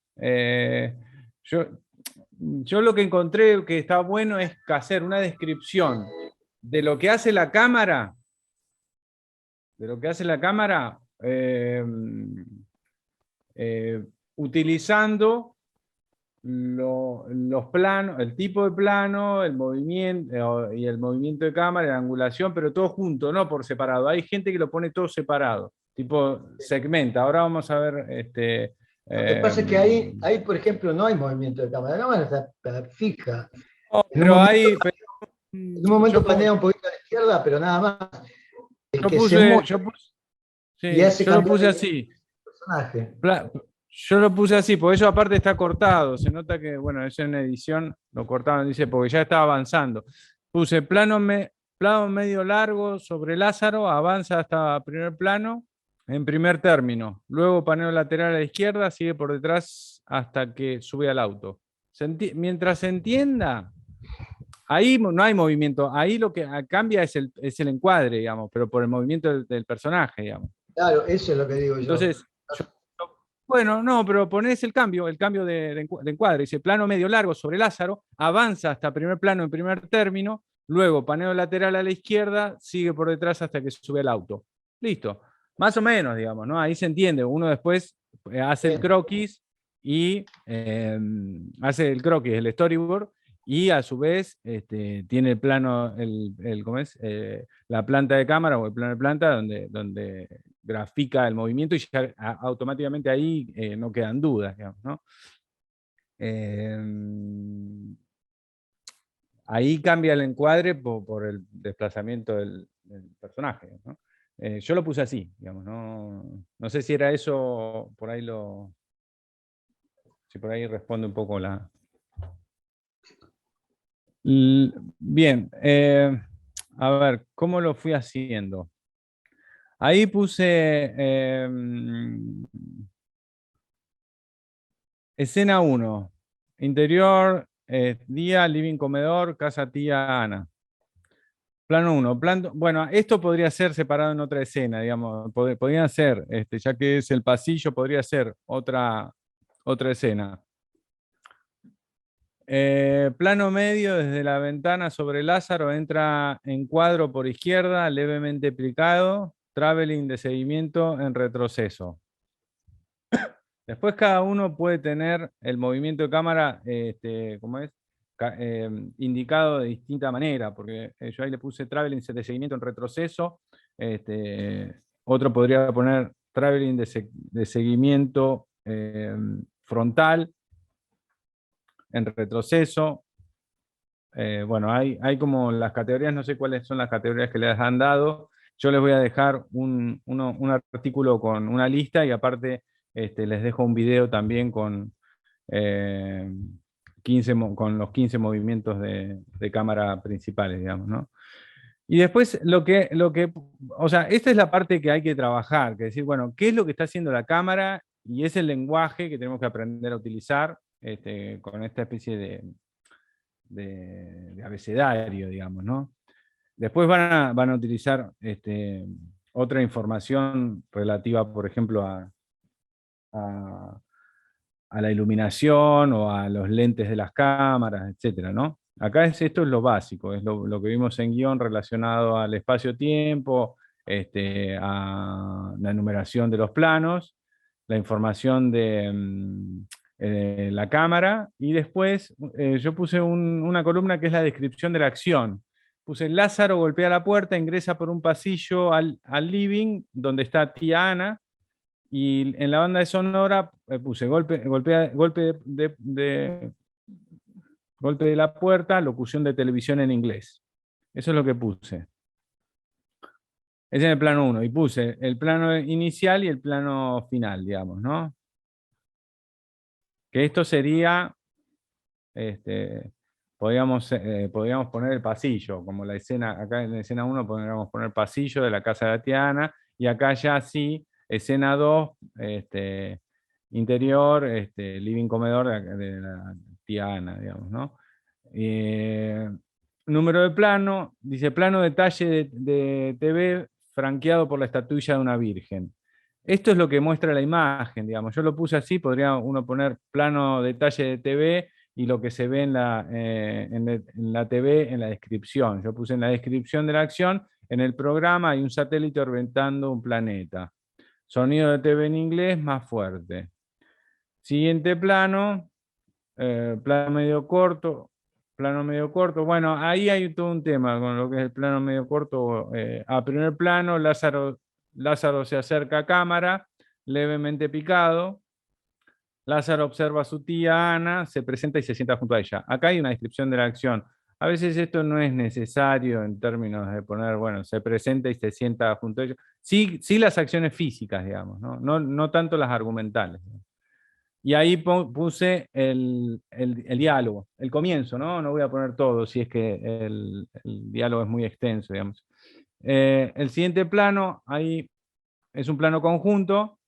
Yo lo que encontré que está bueno es hacer una descripción de lo que hace la cámara, utilizando los planos, el tipo de plano, el movimiento y el movimiento de cámara, la angulación, pero todo junto, no por separado. Hay gente que lo pone todo separado, tipo segmenta. Ahora vamos a ver... Lo que pasa es que ahí, por ejemplo, no hay movimiento de cámara, la cámara está fija. Pero hay... En un momento panea un poquito a la izquierda, pero nada más. Yo lo puse así. Personaje. Yo lo puse así, porque eso aparte está cortado. Se nota que, bueno, eso en edición lo cortaron, dice, porque ya estaba avanzando. Puse plano medio largo sobre Lázaro, avanza hasta primer plano, en primer término. Luego paneo lateral a la izquierda, sigue por detrás hasta que sube al auto. Mientras se entienda, ahí no hay movimiento. Ahí lo que cambia es el encuadre, digamos, pero por el movimiento del personaje, digamos. Claro, eso es lo que digo yo. Entonces, bueno, no, pero ponés el cambio de encuadre. Dice plano medio largo sobre Lázaro, avanza hasta primer plano en primer término, luego paneo lateral a la izquierda, sigue por detrás hasta que sube al auto. Listo. Más o menos, digamos, ¿no? Ahí se entiende. Uno después hace el croquis y hace el croquis, el storyboard, y a su vez tiene el plano, ¿cómo es? La planta de cámara o el plano de planta donde grafica el movimiento y ya automáticamente ahí no quedan dudas, digamos, ¿no? Ahí cambia el encuadre por el desplazamiento del personaje, ¿no? Yo lo puse así, digamos, no sé si era eso, por ahí si por ahí responde un poco la... Bien, a ver, ¿cómo lo fui haciendo? Ahí puse escena 1, interior, día, living, comedor, casa tía Ana. Plano 1, bueno, esto podría ser separado en otra escena, digamos, podría ser, ya que es el pasillo, podría ser otra escena. Plano medio desde la ventana sobre Lázaro, entra en cuadro por izquierda, levemente plicado, traveling de seguimiento en retroceso. Después cada uno puede tener el movimiento de cámara, ¿cómo es? Indicado de distinta manera, porque yo ahí le puse traveling de seguimiento en retroceso, otro podría poner traveling de seguimiento frontal, en retroceso. Bueno, hay como las categorías, no sé cuáles son las categorías que les han dado. Yo les voy a dejar un artículo con una lista y aparte les dejo un video también con, con los 15 movimientos de cámara principales, digamos, ¿no? Y después o sea, esta es la parte que hay que trabajar, que decir, bueno, ¿qué es lo que está haciendo la cámara? Y es el lenguaje que tenemos que aprender a utilizar con esta especie de abecedario, digamos, ¿no? Después van a utilizar otra información relativa, por ejemplo, a la iluminación o a los lentes de las cámaras, etcétera, ¿no? Acá esto es lo básico, es lo que vimos en guión relacionado al espacio-tiempo, a la numeración de los planos, la información de la cámara, y después yo puse una columna que es la descripción de la acción. Puse Lázaro golpea la puerta, ingresa por un pasillo al living donde está tía Ana, y en la banda de sonora puse golpe de la puerta, locución de televisión en inglés. Eso es lo que puse. Ese es el plano 1. Y puse el plano inicial y el plano final, digamos, ¿no? Que esto sería, podríamos poner el pasillo, como la escena, acá en la escena 1 podríamos poner el pasillo de la casa de la tía Ana, y acá ya sí, escena 2, interior, living comedor de la tía Ana, digamos, ¿no? Número de plano, dice plano detalle de TV franqueado por la estatuilla de una virgen. Esto es lo que muestra la imagen, digamos. Yo lo puse así, podría uno poner plano detalle de TV y lo que se ve en la TV en la descripción. Yo puse en la descripción de la acción, en el programa hay un satélite orbitando un planeta. Sonido de TV en inglés más fuerte. Siguiente plano, plano medio corto. Bueno, ahí hay todo un tema con lo que es el plano medio corto. A primer plano, Lázaro se acerca a cámara, levemente picado. Lázaro observa a su tía Ana, se presenta y se sienta junto a ella. Acá hay una descripción de la acción. A veces esto no es necesario en términos de poner, bueno, se presenta y se sienta junto a ella. Sí, las acciones físicas, digamos, no tanto las argumentales. Y ahí puse el diálogo, el comienzo, ¿no? No voy a poner todo, si es que el diálogo es muy extenso, digamos. El siguiente plano, ahí es un plano conjunto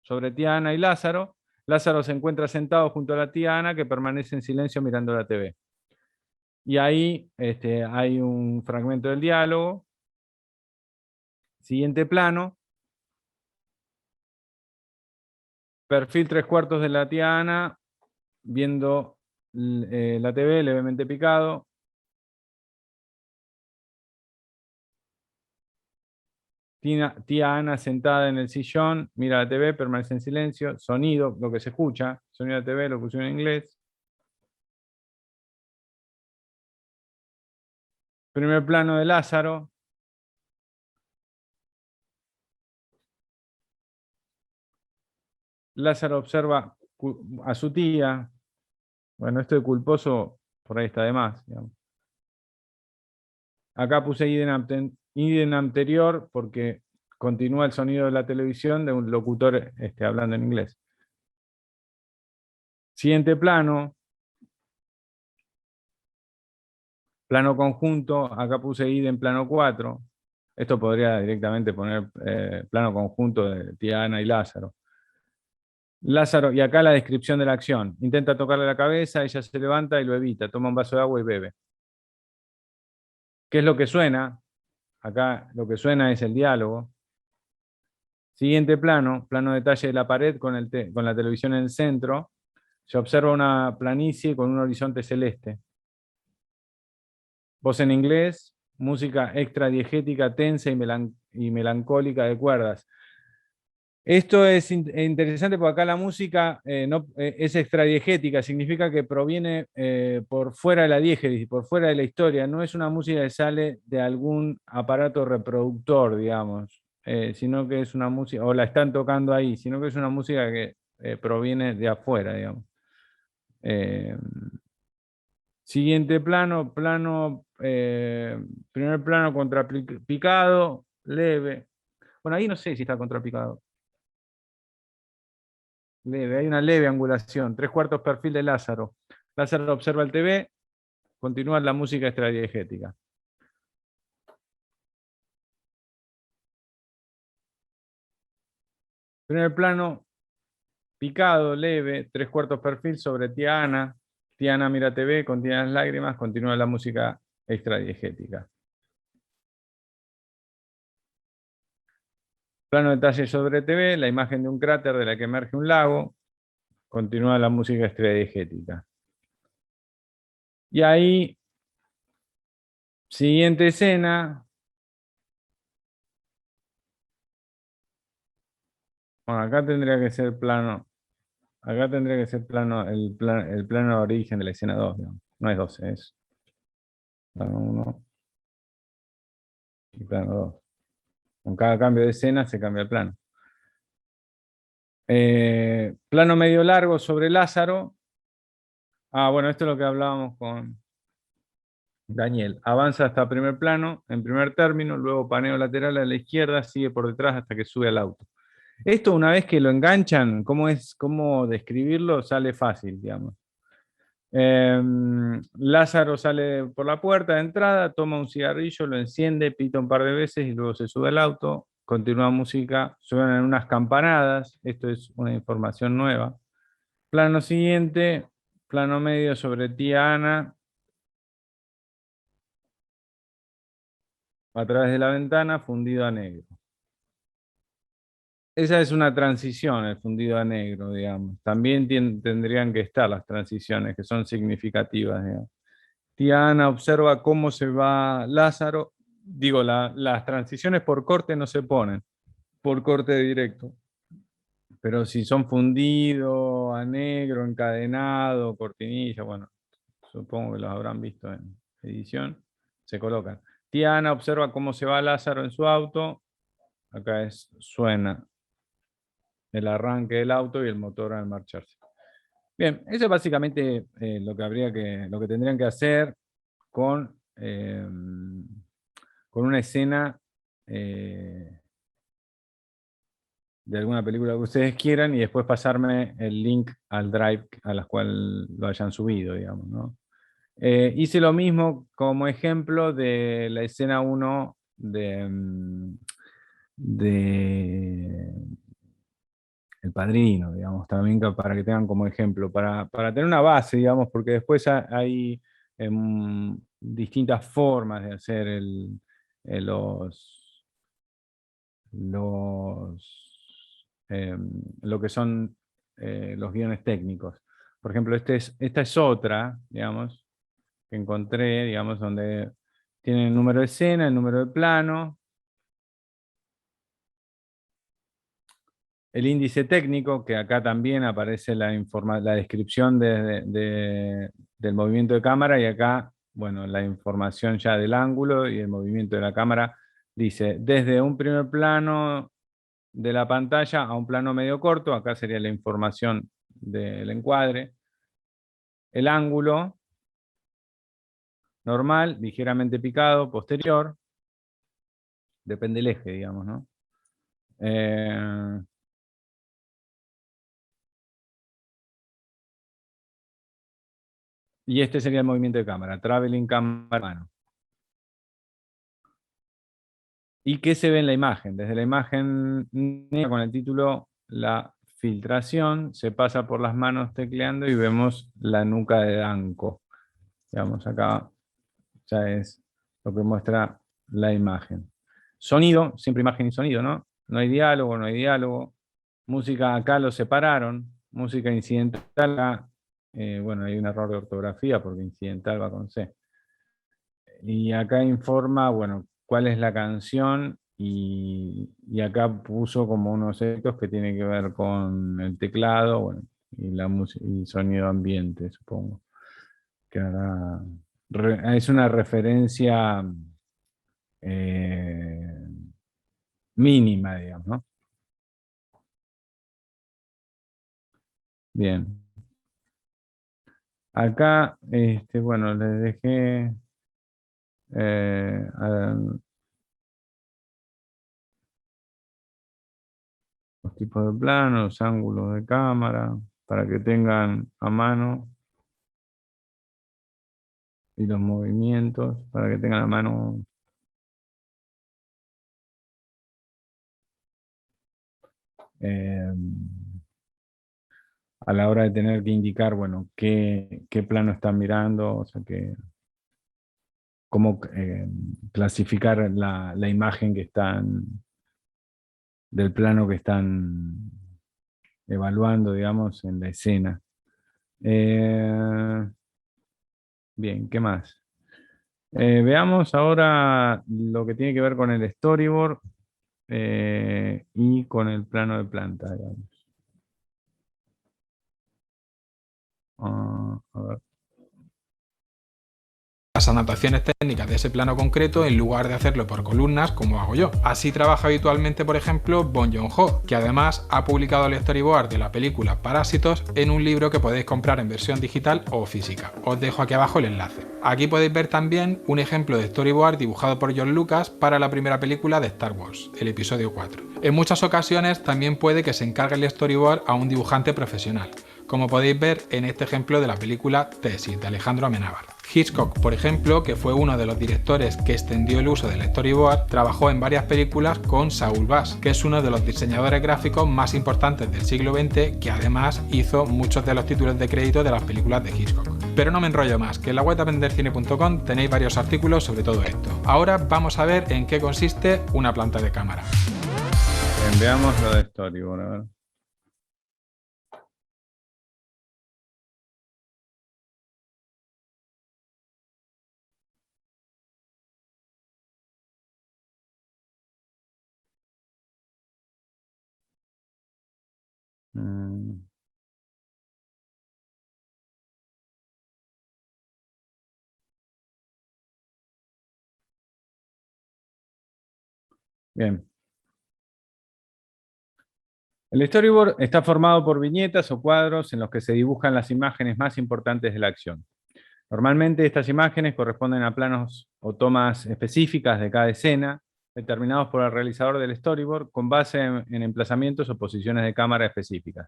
sobre tía Ana y Lázaro. Lázaro se encuentra sentado junto a la tía Ana, que permanece en silencio mirando la TV. Y ahí hay un fragmento del diálogo. Siguiente plano. Perfil 3/4 de la tía Ana, viendo la TV, levemente picado. Tía Ana sentada en el sillón, mira la TV, permanece en silencio. Sonido, lo que se escucha. Sonido de TV, locución en inglés. Primer plano de Lázaro. Lázaro observa a su tía. Bueno, esto de culposo por ahí está de más, digamos. Acá puse idem anterior porque continúa el sonido de la televisión de un locutor hablando en inglés. Siguiente plano. Plano conjunto, acá puse idem plano 4. Esto podría directamente poner plano conjunto de tía Ana y Lázaro. Lázaro, y acá la descripción de la acción. Intenta tocarle la cabeza, ella se levanta y lo evita, toma un vaso de agua y bebe. ¿Qué es lo que suena? Acá lo que suena es el diálogo. Siguiente plano, plano detalle de la pared con la televisión en el centro. Se observa una planicie con un horizonte celeste. Voz en inglés, música extradiegética tensa y melancólica de cuerdas. Esto es interesante porque acá la música es extradiegética, significa que proviene por fuera de la diégesis, por fuera de la historia. No es una música que sale de algún aparato reproductor, digamos, sino que es una música, o la están tocando ahí, sino que es una música que proviene de afuera, digamos. Siguiente plano, primer plano contrapicado, leve. Bueno, ahí no sé si está contrapicado. Leve, hay una leve angulación. 3/4 perfil de Lázaro. Lázaro observa el TV, continúa la música extradiegética. Primer plano, picado, leve, 3/4 perfil sobre tía Ana. Tiana mira TV, contiene las lágrimas, continúa la música extradiegética. Plano detalle sobre TV, la imagen de un cráter de la que emerge un lago, continúa la música extradiegética. Y ahí, siguiente escena. Bueno, acá tendría que ser plano. Acá tendría que ser plano, el plano de origen de la escena 2, digamos. No es 12, es plano 1 y plano 2. Con cada cambio de escena se cambia el plano. Plano medio largo sobre Lázaro. Ah, bueno, esto es lo que hablábamos con Daniel. Avanza hasta primer plano, en primer término, luego paneo lateral a la izquierda, sigue por detrás hasta que sube al auto. Esto una vez que lo enganchan, cómo describirlo? Sale fácil, digamos. Lázaro sale por la puerta de entrada, toma un cigarrillo, lo enciende, pita un par de veces y luego se sube al auto. Continúa música, suenan unas campanadas, esto es una información nueva. Plano siguiente, plano medio sobre tía Ana, a través de la ventana, fundido a negro. Esa es una transición, el fundido a negro, digamos. También tendrían que estar las transiciones, que son significativas, digamos. Tía Ana observa cómo se va Lázaro. Digo, las transiciones por corte no se ponen, por corte directo. Pero si son fundido a negro, encadenado, cortinilla, bueno, supongo que los habrán visto en edición, se colocan. Tía Ana observa cómo se va Lázaro en su auto. Acá suena el arranque del auto y el motor al marcharse. Bien, eso es básicamente lo que tendrían que hacer con una escena de alguna película que ustedes quieran y después pasarme el link al Drive a la cual lo hayan subido, digamos, ¿no? Hice lo mismo como ejemplo de la escena 1 de El Padrino, digamos, también para que tengan como ejemplo, para tener una base, digamos, porque después hay distintas formas de hacer lo que son los guiones técnicos. Por ejemplo, esta es otra, digamos, que encontré, digamos, donde tiene el número de escena, el número de plano, el índice técnico, que acá también aparece la descripción del movimiento de cámara, y acá, bueno, la información ya del ángulo y el movimiento de la cámara. Dice, desde un primer plano de la pantalla a un plano medio corto, acá sería la información del encuadre. El ángulo normal, ligeramente picado, posterior, depende del eje, digamos, ¿no? Y este sería el movimiento de cámara, traveling cámara mano. ¿Y qué se ve en la imagen? Desde la imagen con el título La filtración, se pasa por las manos tecleando y vemos la nuca de Danko. Digamos, acá ya es lo que muestra la imagen. Sonido, siempre imagen y sonido, ¿no? No hay diálogo, no hay diálogo. Música, acá lo separaron. Música incidental, bueno, hay un error de ortografía porque incidental va con C. Y acá informa, bueno, cuál es la canción y acá puso como unos efectos que tienen que ver con el teclado, bueno, y la música y sonido ambiente, supongo. Que ahora es una referencia mínima, digamos, ¿no? Bien. Acá, bueno, les dejé los tipos de planos, los ángulos de cámara, para que tengan a mano, y los movimientos, para que tengan a mano. a la hora de tener que indicar, bueno, qué plano están mirando, o sea, cómo clasificar la imagen que están, del plano que están evaluando, digamos, en la escena. Bien, ¿qué más? Veamos ahora lo que tiene que ver con el storyboard y con el plano de planta, digamos. A ver. Las anotaciones técnicas de ese plano concreto en lugar de hacerlo por columnas como hago yo. Así trabaja habitualmente, por ejemplo, Bong Joon-ho, que además ha publicado el storyboard de la película Parásitos en un libro que podéis comprar en versión digital o física. Os dejo aquí abajo el enlace. Aquí podéis ver también un ejemplo de storyboard dibujado por George Lucas para la primera película de Star Wars, el episodio 4. En muchas ocasiones también puede que se encargue el storyboard a un dibujante profesional, como podéis ver en este ejemplo de la película Tesis, de Alejandro Amenábar. Hitchcock, por ejemplo, que fue uno de los directores que extendió el uso del storyboard, trabajó en varias películas con Saul Bass, que es uno de los diseñadores gráficos más importantes del siglo XX, que además hizo muchos de los títulos de crédito de las películas de Hitchcock. Pero no me enrollo más, que en la web de aprendercine.com tenéis varios artículos sobre todo esto. Ahora vamos a ver en qué consiste una planta de cámara. Veamos lo de storyboard, a ver. Bien. El storyboard está formado por viñetas o cuadros en los que se dibujan las imágenes más importantes de la acción. Normalmente estas imágenes corresponden a planos o tomas específicas de cada escena, determinados por el realizador del storyboard con base en emplazamientos o posiciones de cámara específicas.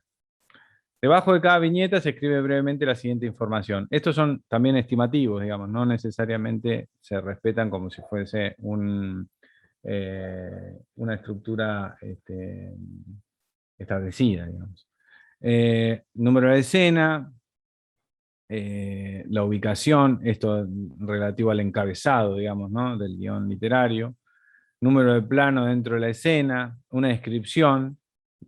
Debajo de cada viñeta se escribe brevemente la siguiente información. Estos son también estimativos, digamos, no necesariamente se respetan como si fuese una estructura establecida, digamos. Número de escena, la ubicación, esto relativo al encabezado, digamos, ¿no? Del guión literario, número de plano dentro de la escena, una descripción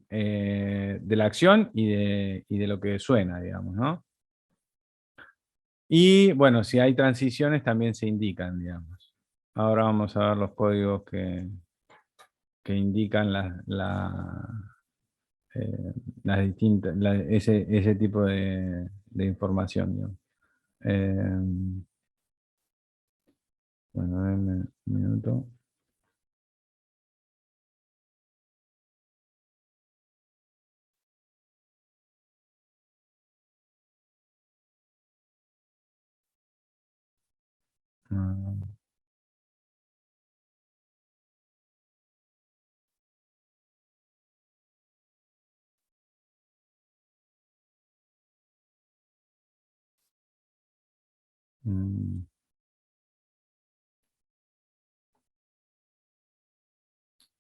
de la acción y de lo que suena, digamos, ¿no? Y bueno, si hay transiciones también se indican, digamos. Ahora vamos a ver los códigos que indican las distintas, ese tipo de información, digamos. Bueno, denme un minuto.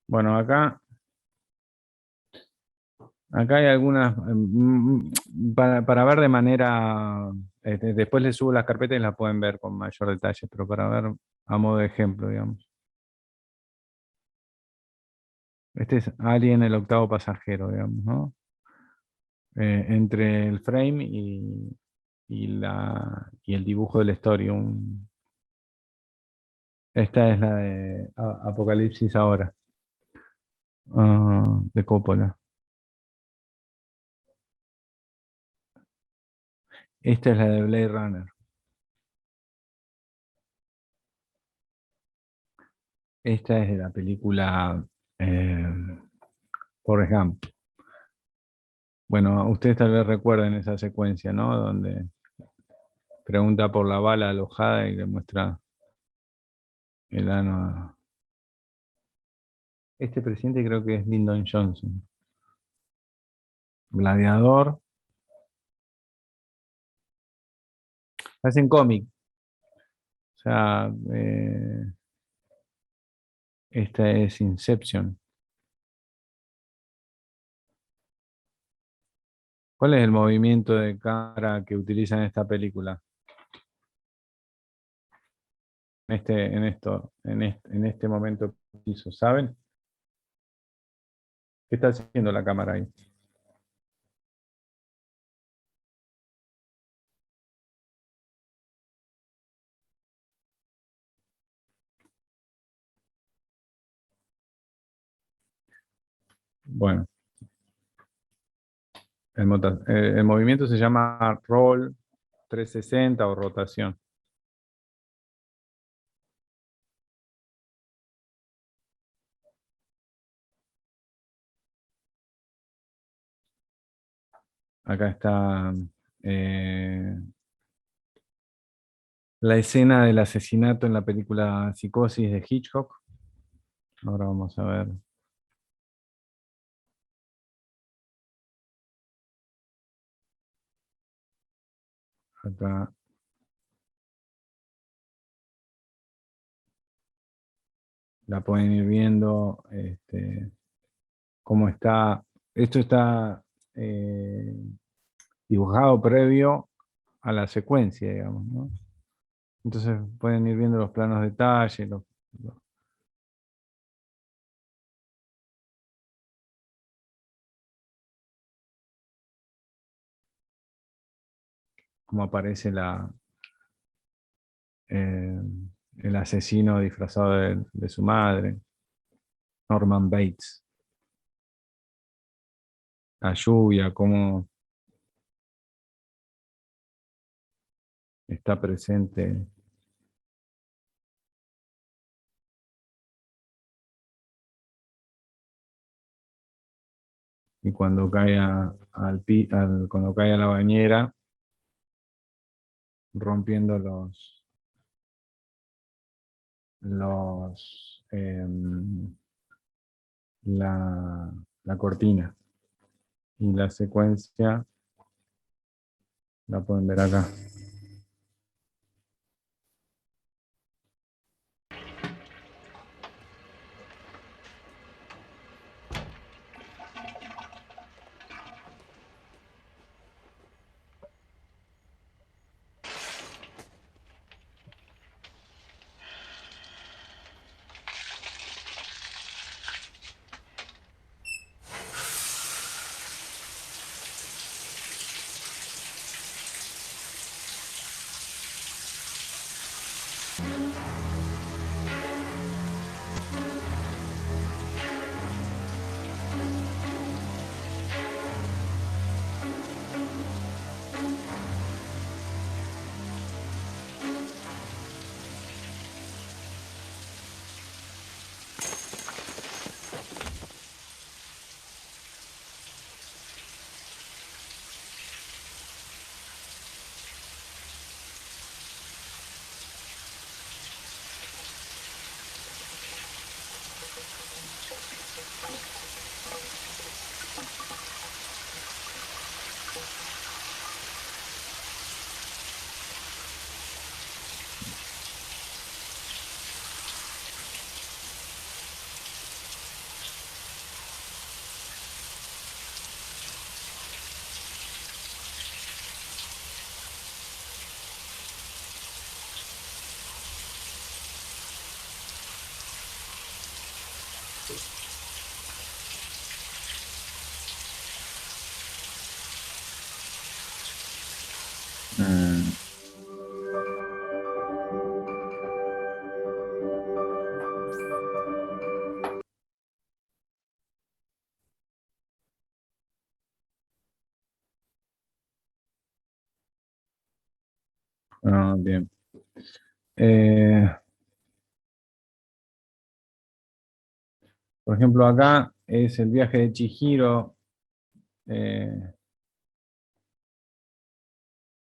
Bueno, acá hay algunas, para ver de manera, después les subo las carpetas y las pueden ver con mayor detalle, pero para ver a modo de ejemplo, digamos. Este es Alien, el octavo pasajero, digamos, ¿no? Entre el frame y el dibujo del story. Esta es la de Apocalipsis ahora, de Coppola. Esta es la de Blade Runner. Esta es de la película Forrest Gump. Bueno, ustedes tal vez recuerden esa secuencia, ¿no? Donde pregunta por la bala alojada y le muestra el ano. Este presidente creo que es Lyndon Johnson. Gladiador. Hacen cómic. O sea, esta es Inception. ¿Cuál es el movimiento de cámara que utilizan en esta película? En este momento preciso, ¿saben? ¿Qué está haciendo la cámara ahí? Bueno, el movimiento se llama roll 360 o rotación. Acá está la escena del asesinato en la película Psicosis de Hitchcock. Ahora vamos a ver. Acá. La pueden ir viendo. Cómo está. Esto está dibujado previo a la secuencia, digamos, ¿no? Entonces pueden ir viendo los planos de detalle, cómo aparece el asesino disfrazado de su madre, Norman Bates. La lluvia, cómo está presente. Y cuando cae cuando cae a la bañera, rompiendo la cortina. Y la secuencia la pueden ver acá. Bien. Por ejemplo, acá es el viaje de Chihiro.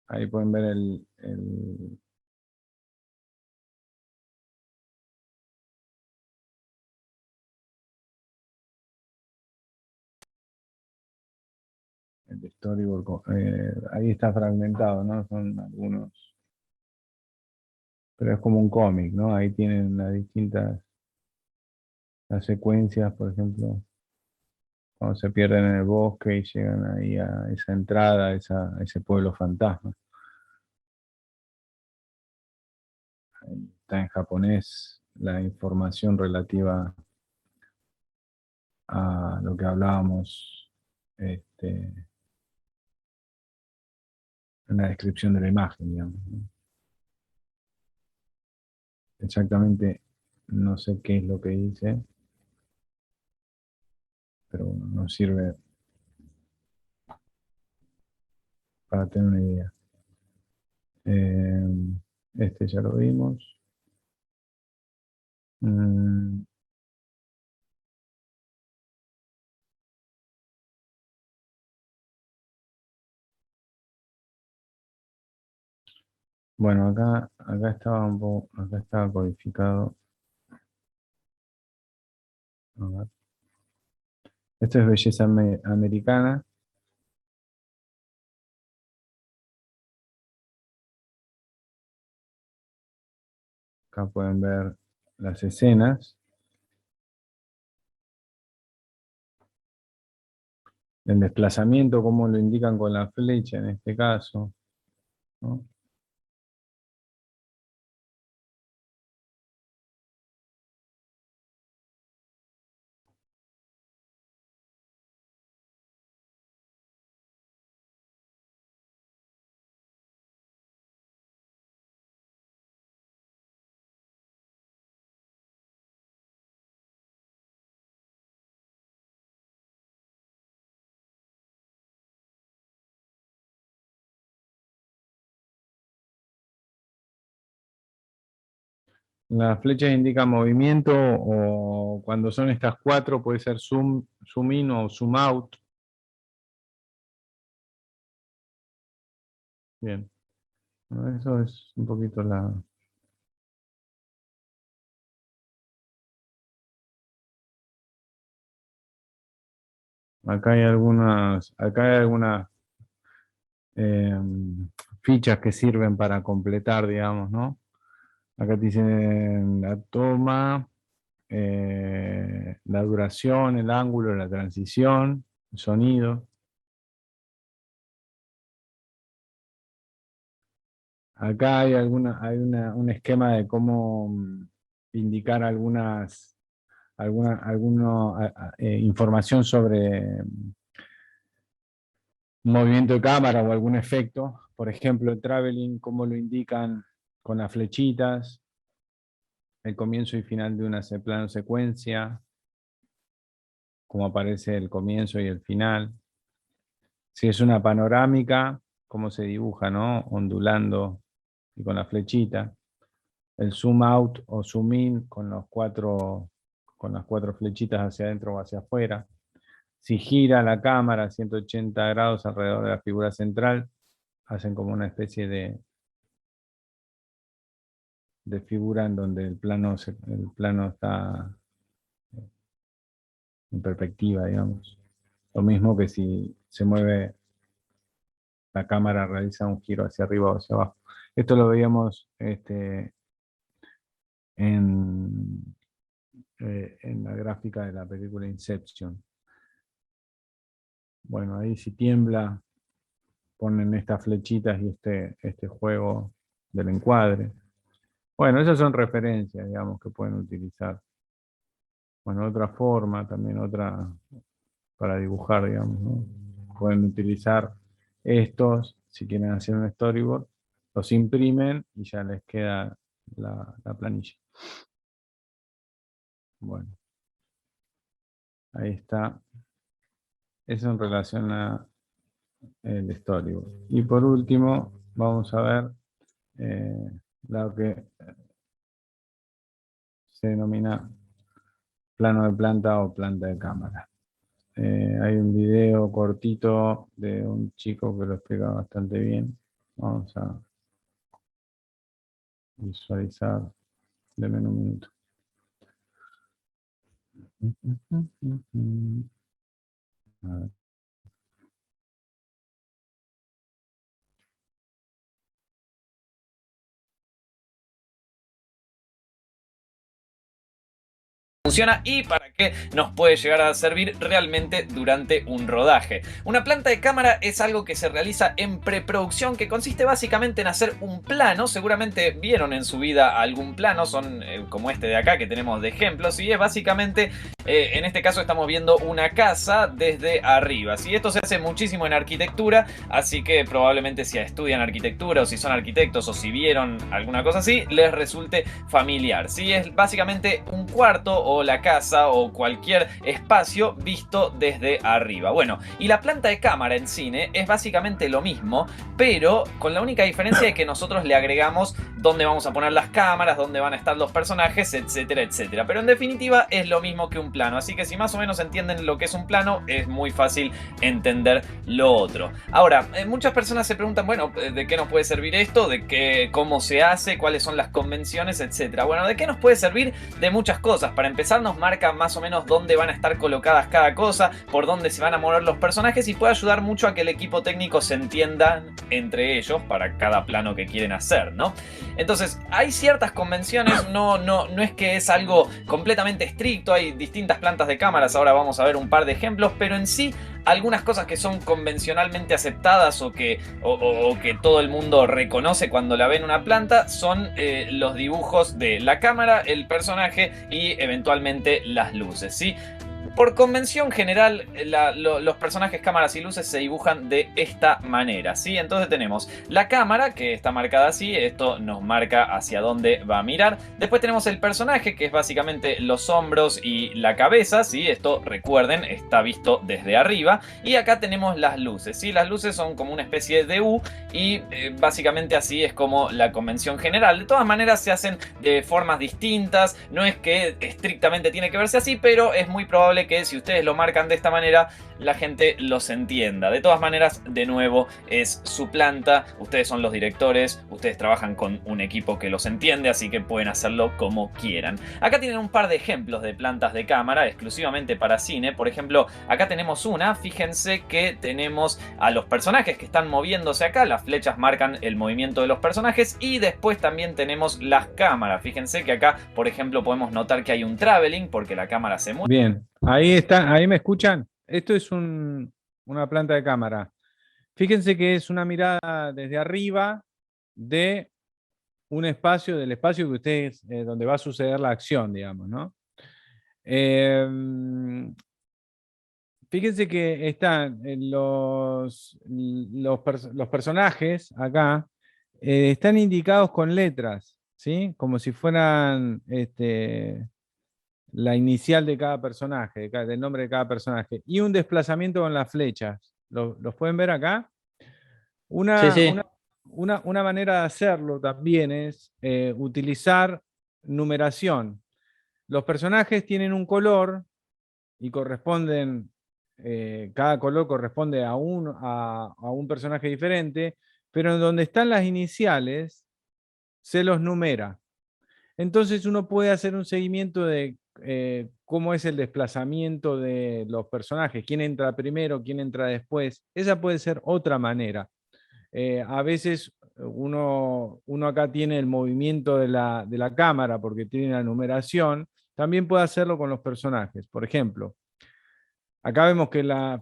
Ahí pueden ver el storyboard. Ahí está fragmentado, ¿no? Son algunos. Pero es como un cómic, ¿no? Ahí tienen las secuencias, por ejemplo. cuando se pierden en el bosque y llegan ahí a esa entrada, a ese pueblo fantasma. Ahí está en japonés la información relativa a lo que hablábamos en la descripción de la imagen, digamos, ¿no? Exactamente no sé qué es lo que dice, pero bueno, nos sirve para tener una idea. Este ya lo vimos. Mm, Bueno, acá estaba acá estaba codificado. A ver. Esto es belleza americana. Acá pueden ver las escenas. El desplazamiento, cómo lo indican con la flecha en este caso, ¿no? Las flechas indican movimiento o cuando son estas cuatro puede ser zoom in o zoom out. Bien. Bueno, eso es un poquito la... Acá hay algunas fichas que sirven para completar, digamos, ¿no? Acá te dicen la toma, la duración, el ángulo, la transición, el sonido. Acá hay un esquema de cómo indicar información sobre un movimiento de cámara o algún efecto. Por ejemplo, el traveling, cómo lo indican con las flechitas, el comienzo y final de una plano secuencia, cómo aparece el comienzo y el final. Si es una panorámica, cómo se dibuja, ¿no? Ondulando y con la flechita. El zoom out o zoom in con con las cuatro flechitas hacia adentro o hacia afuera. Si gira la cámara 180 grados alrededor de la figura central, hacen como una especie de figura en donde el plano está en perspectiva, digamos. Lo mismo que si se mueve la cámara, realiza un giro hacia arriba o hacia abajo. Esto lo veíamos en, en la gráfica de la película Inception. Bueno, ahí si tiembla, ponen estas flechitas y este juego del encuadre. Bueno, esas son referencias, digamos, que pueden utilizar. Bueno, otra forma, también otra para dibujar, digamos, ¿no? Pueden utilizar estos, si quieren hacer un storyboard, los imprimen y ya les queda la planilla. Bueno, ahí está. Eso en relación a el storyboard. Y por último, vamos a ver lo que se denomina plano de planta o planta de cámara. Hay un video cortito de un chico que lo explica bastante bien. Vamos a visualizar. Deme un minuto. A ver. funciona y para qué nos puede llegar a servir realmente durante un rodaje. Una planta de cámara es algo que se realiza en preproducción, que consiste básicamente en hacer un plano. Seguramente vieron en su vida algún plano, son como este de acá que tenemos de ejemplos, y es básicamente, en este caso estamos viendo una casa desde arriba. ¿Sí? Esto se hace muchísimo en arquitectura, así que probablemente si estudian arquitectura o si son arquitectos o si vieron alguna cosa así, les resulte familiar. ¿Sí? Es básicamente un cuarto o la casa o cualquier espacio visto desde arriba. Bueno, y la planta de cámara en cine es básicamente lo mismo, pero con la única diferencia de que nosotros le agregamos dónde vamos a poner las cámaras, dónde van a estar los personajes, etcétera, etcétera. Pero en definitiva es lo mismo que un plano, así que si más o menos entienden lo que es un plano, es muy fácil entender lo otro. Ahora, muchas personas se preguntan, bueno, ¿de qué nos puede servir esto? ¿De qué, cómo se hace? ¿Cuáles son las convenciones? Etcétera. Bueno, ¿de qué nos puede servir? De muchas cosas. Para empezar, nos marca más o menos dónde van a estar colocadas cada cosa, por dónde se van a mover los personajes, y puede ayudar mucho a que el equipo técnico se entienda entre ellos para cada plano que quieren hacer, ¿no? Entonces, hay ciertas convenciones, no es que es algo completamente estricto, hay distintas plantas de cámaras, ahora vamos a ver un par de ejemplos, pero en sí algunas cosas que son convencionalmente aceptadas o que todo el mundo reconoce cuando la ven una planta son los dibujos de la cámara, el personaje y eventualmente las luces, ¿sí? Por convención general, los personajes, cámaras y luces se dibujan de esta manera, ¿sí? Entonces tenemos la cámara, que está marcada así, esto nos marca hacia dónde va a mirar. Después tenemos el personaje, que es básicamente los hombros y la cabeza, ¿sí? Esto, recuerden, está visto desde arriba. Y acá tenemos las luces, ¿sí? Las luces son como una especie de U y básicamente así es como la convención general. De todas maneras se hacen de formas distintas, no es que estrictamente tiene que verse así, pero es muy probable que si ustedes lo marcan de esta manera, la gente los entienda. De todas maneras, de nuevo, es su planta, ustedes son los directores, ustedes trabajan con un equipo que los entiende, así que pueden hacerlo como quieran. Acá tienen un par de ejemplos de plantas de cámara exclusivamente para cine. Por ejemplo, acá tenemos una, fíjense que tenemos a los personajes que están moviéndose acá, las flechas marcan el movimiento de los personajes, y después también tenemos las cámaras. Fíjense que acá, por ejemplo, podemos notar que hay un traveling porque la cámara se mueve. Bien, ahí está, ahí me escuchan. Esto es una planta de cámara. Fíjense que es una mirada desde arriba de un espacio, del espacio que ustedes, donde va a suceder la acción, digamos, ¿no? Fíjense que están los personajes acá, están indicados con letras, ¿sí? Como si fueran la inicial de cada personaje, del nombre de cada personaje, y un desplazamiento con las flechas. ¿Los pueden ver acá? Sí. Una manera de hacerlo también es utilizar numeración. Los personajes tienen un color y corresponden, cada color corresponde a un personaje diferente, pero en donde están las iniciales se los numera. Entonces uno puede hacer un seguimiento de cómo es el desplazamiento de los personajes, quién entra primero, quién entra después. Esa puede ser otra manera. A veces uno acá tiene el movimiento de la cámara porque tiene la numeración. También puede hacerlo con los personajes. Por ejemplo, acá vemos que la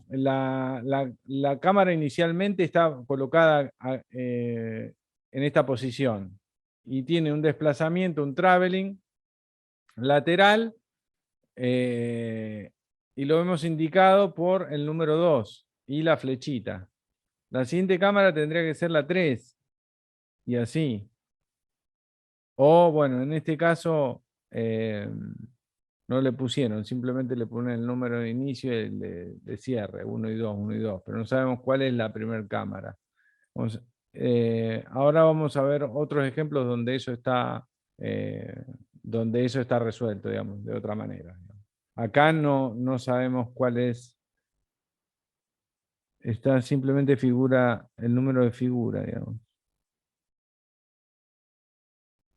cámara inicialmente está colocada en esta posición y tiene un desplazamiento, un traveling lateral, y lo hemos indicado por el número 2 y la flechita. La siguiente cámara tendría que ser la 3 y así. O bueno, en este caso no le pusieron, simplemente le ponen el número de inicio y el de cierre, 1 y 2, 1 y 2, pero no sabemos cuál es la primera cámara. Ahora vamos a ver otros ejemplos donde eso está resuelto, digamos, de otra manera. Acá no sabemos cuál es. Está simplemente figura, el número de figura, digamos.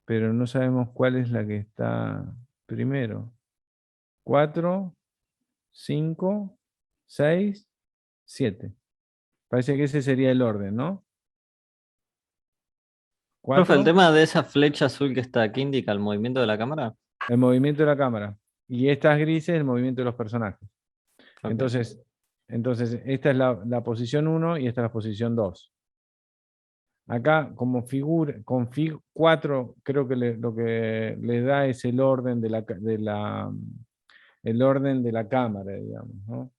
Pero no sabemos cuál es la que está primero. 4, 5, 6, 7. Parece que ese sería el orden, ¿no? Profe, el tema de esa flecha azul que está aquí indica el movimiento de la cámara. El movimiento de la cámara. y estas grises el movimiento de los personajes. Ok. Entonces, esta es la posición 1 y esta es la posición 2. Acá, como con Fig 4, creo que lo que le da es el orden el orden de la cámara, digamos, ¿no?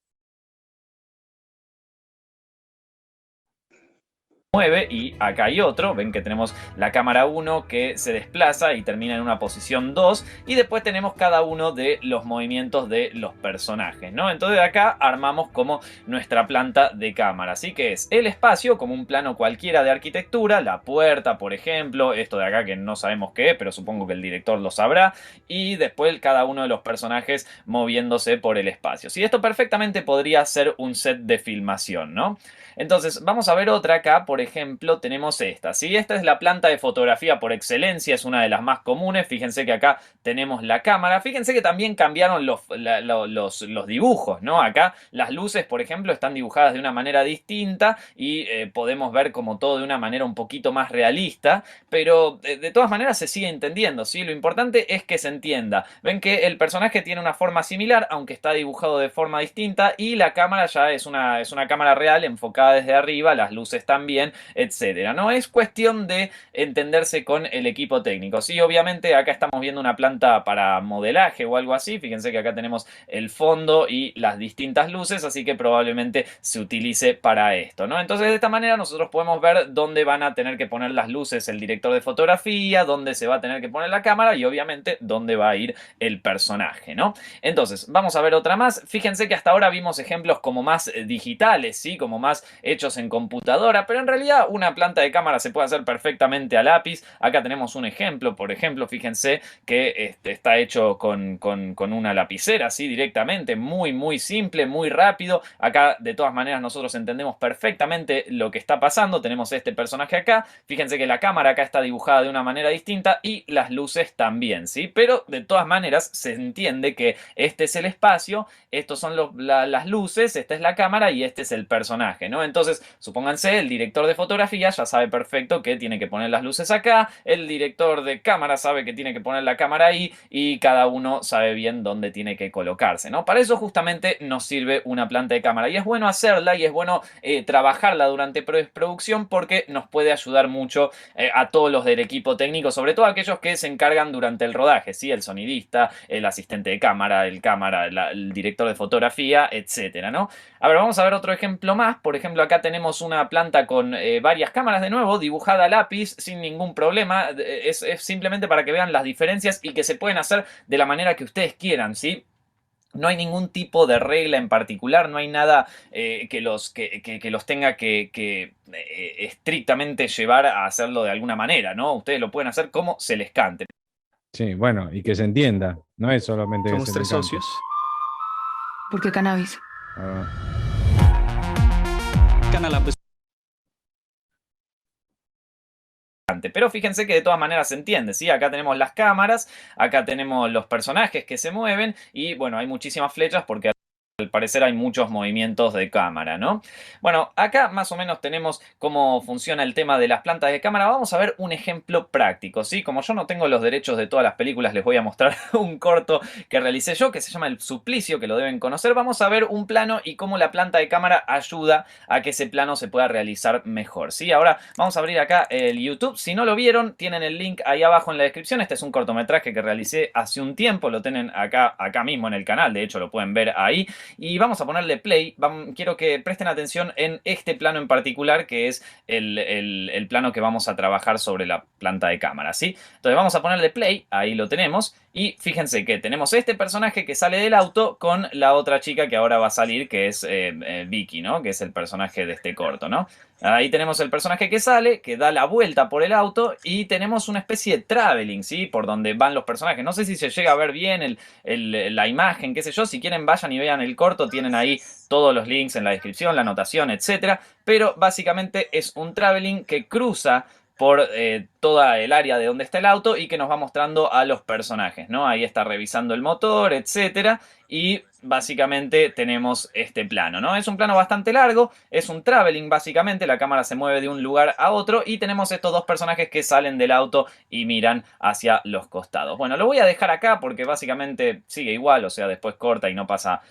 Mueve y acá hay otro, ven que tenemos la cámara 1 que se desplaza y termina en una posición 2 y después tenemos cada uno de los movimientos de los personajes, ¿no? Entonces acá armamos como nuestra planta de cámara, así que es el espacio como un plano cualquiera de arquitectura, la puerta por ejemplo, esto de acá que no sabemos qué es, pero supongo que el director lo sabrá, y después cada uno de los personajes moviéndose por el espacio. Sí, esto perfectamente podría ser un set de filmación, ¿no? Entonces vamos a ver otra acá, por ejemplo tenemos esta, ¿sí? Esta es la planta de fotografía por excelencia, es una de las más comunes, fíjense que acá tenemos la cámara, fíjense que también cambiaron los dibujos, ¿no? Acá las luces, por ejemplo, están dibujadas de una manera distinta y podemos ver como todo de una manera un poquito más realista, pero de todas maneras se sigue entendiendo, ¿sí? Lo importante es que se entienda. Ven que el personaje tiene una forma similar, aunque está dibujado de forma distinta, y la cámara ya es una cámara real enfocada desde arriba, las luces también, etcétera. No es cuestión de entenderse con el equipo técnico. Sí, obviamente acá estamos viendo una planta para modelaje o algo así. Fíjense que acá tenemos el fondo y las distintas luces, así que probablemente se utilice para esto, ¿no? Entonces de esta manera nosotros podemos ver dónde van a tener que poner las luces el director de fotografía, dónde se va a tener que poner la cámara y obviamente dónde va a ir el personaje, ¿no? Entonces vamos a ver otra más. Fíjense que hasta ahora vimos ejemplos como más digitales, ¿sí? Como más hechos en computadora, pero en realidad una planta de cámara se puede hacer perfectamente a lápiz. Acá tenemos un ejemplo, por ejemplo, fíjense que está hecho con una lapicera, ¿sí? Directamente, muy simple, muy rápido. Acá de todas maneras nosotros entendemos perfectamente lo que está pasando. Tenemos este personaje acá, fíjense que la cámara acá está dibujada de una manera distinta y las luces también, ¿sí? Pero de todas maneras se entiende que este es el espacio, estos son las luces, esta es la cámara y este es el personaje, ¿no? Entonces, supónganse, el director de fotografía ya sabe perfecto que tiene que poner las luces acá, el director de cámara sabe que tiene que poner la cámara ahí y cada uno sabe bien dónde tiene que colocarse, ¿no? Para eso justamente nos sirve una planta de cámara y es bueno hacerla y es bueno trabajarla durante producción porque nos puede ayudar mucho a todos los del equipo técnico, sobre todo aquellos que se encargan durante el rodaje, ¿sí? El sonidista, el asistente de cámara, el director de fotografía, etcétera, ¿no? A ver, vamos a ver otro ejemplo más. Por ejemplo, acá tenemos una planta con varias cámaras de nuevo, dibujada a lápiz sin ningún problema. Es simplemente para que vean las diferencias y que se pueden hacer de la manera que ustedes quieran, ¿sí? No hay ningún tipo de regla en particular, no hay nada que los tenga que estrictamente llevar a hacerlo de alguna manera, ¿no? Ustedes lo pueden hacer como se les cante. Sí, bueno, y que se entienda, no es solamente Somos que se tres le cante. socios. ¿Por qué cannabis? Ah. Cannabis. Pero fíjense que de todas maneras se entiende, ¿sí? Acá tenemos las cámaras, acá tenemos los personajes que se mueven y bueno, hay muchísimas flechas porque al parecer hay muchos movimientos de cámara, ¿no? Bueno, acá más o menos tenemos cómo funciona el tema de las plantas de cámara. Vamos a ver un ejemplo práctico, ¿sí? Como yo no tengo los derechos de todas las películas, les voy a mostrar un corto que realicé yo, que se llama El Suplicio, que lo deben conocer. Vamos a ver un plano y cómo la planta de cámara ayuda a que ese plano se pueda realizar mejor, ¿sí? Ahora vamos a abrir acá el YouTube. Si no lo vieron, tienen el link ahí abajo en la descripción. Este es un cortometraje que realicé hace un tiempo, lo tienen acá mismo en el canal, de hecho lo pueden ver ahí. Y vamos a ponerle play. Quiero que presten atención en este plano en particular, que es el plano que vamos a trabajar sobre la planta de cámara, ¿sí? Entonces vamos a ponerle play, ahí lo tenemos. Y fíjense que tenemos este personaje que sale del auto con la otra chica que ahora va a salir, que es Vicky, ¿no? Que es el personaje de este corto, ¿no? Ahí tenemos el personaje que sale, que da la vuelta por el auto y tenemos una especie de traveling, ¿sí? Por donde van los personajes. No sé si se llega a ver bien la imagen, qué sé yo. Si quieren vayan y vean el corto, tienen ahí todos los links en la descripción, la anotación, etcétera. Pero básicamente es un traveling que cruza por toda el área de donde está el auto y que nos va mostrando a los personajes, ¿no? Ahí está revisando el motor, etcétera. y básicamente tenemos este plano, ¿no? Es un plano bastante largo, es un traveling básicamente, la cámara se mueve de un lugar a otro y tenemos estos dos personajes que salen del auto y miran hacia los costados. Bueno, lo voy a dejar acá porque básicamente sigue igual, o sea, después corta y no pasa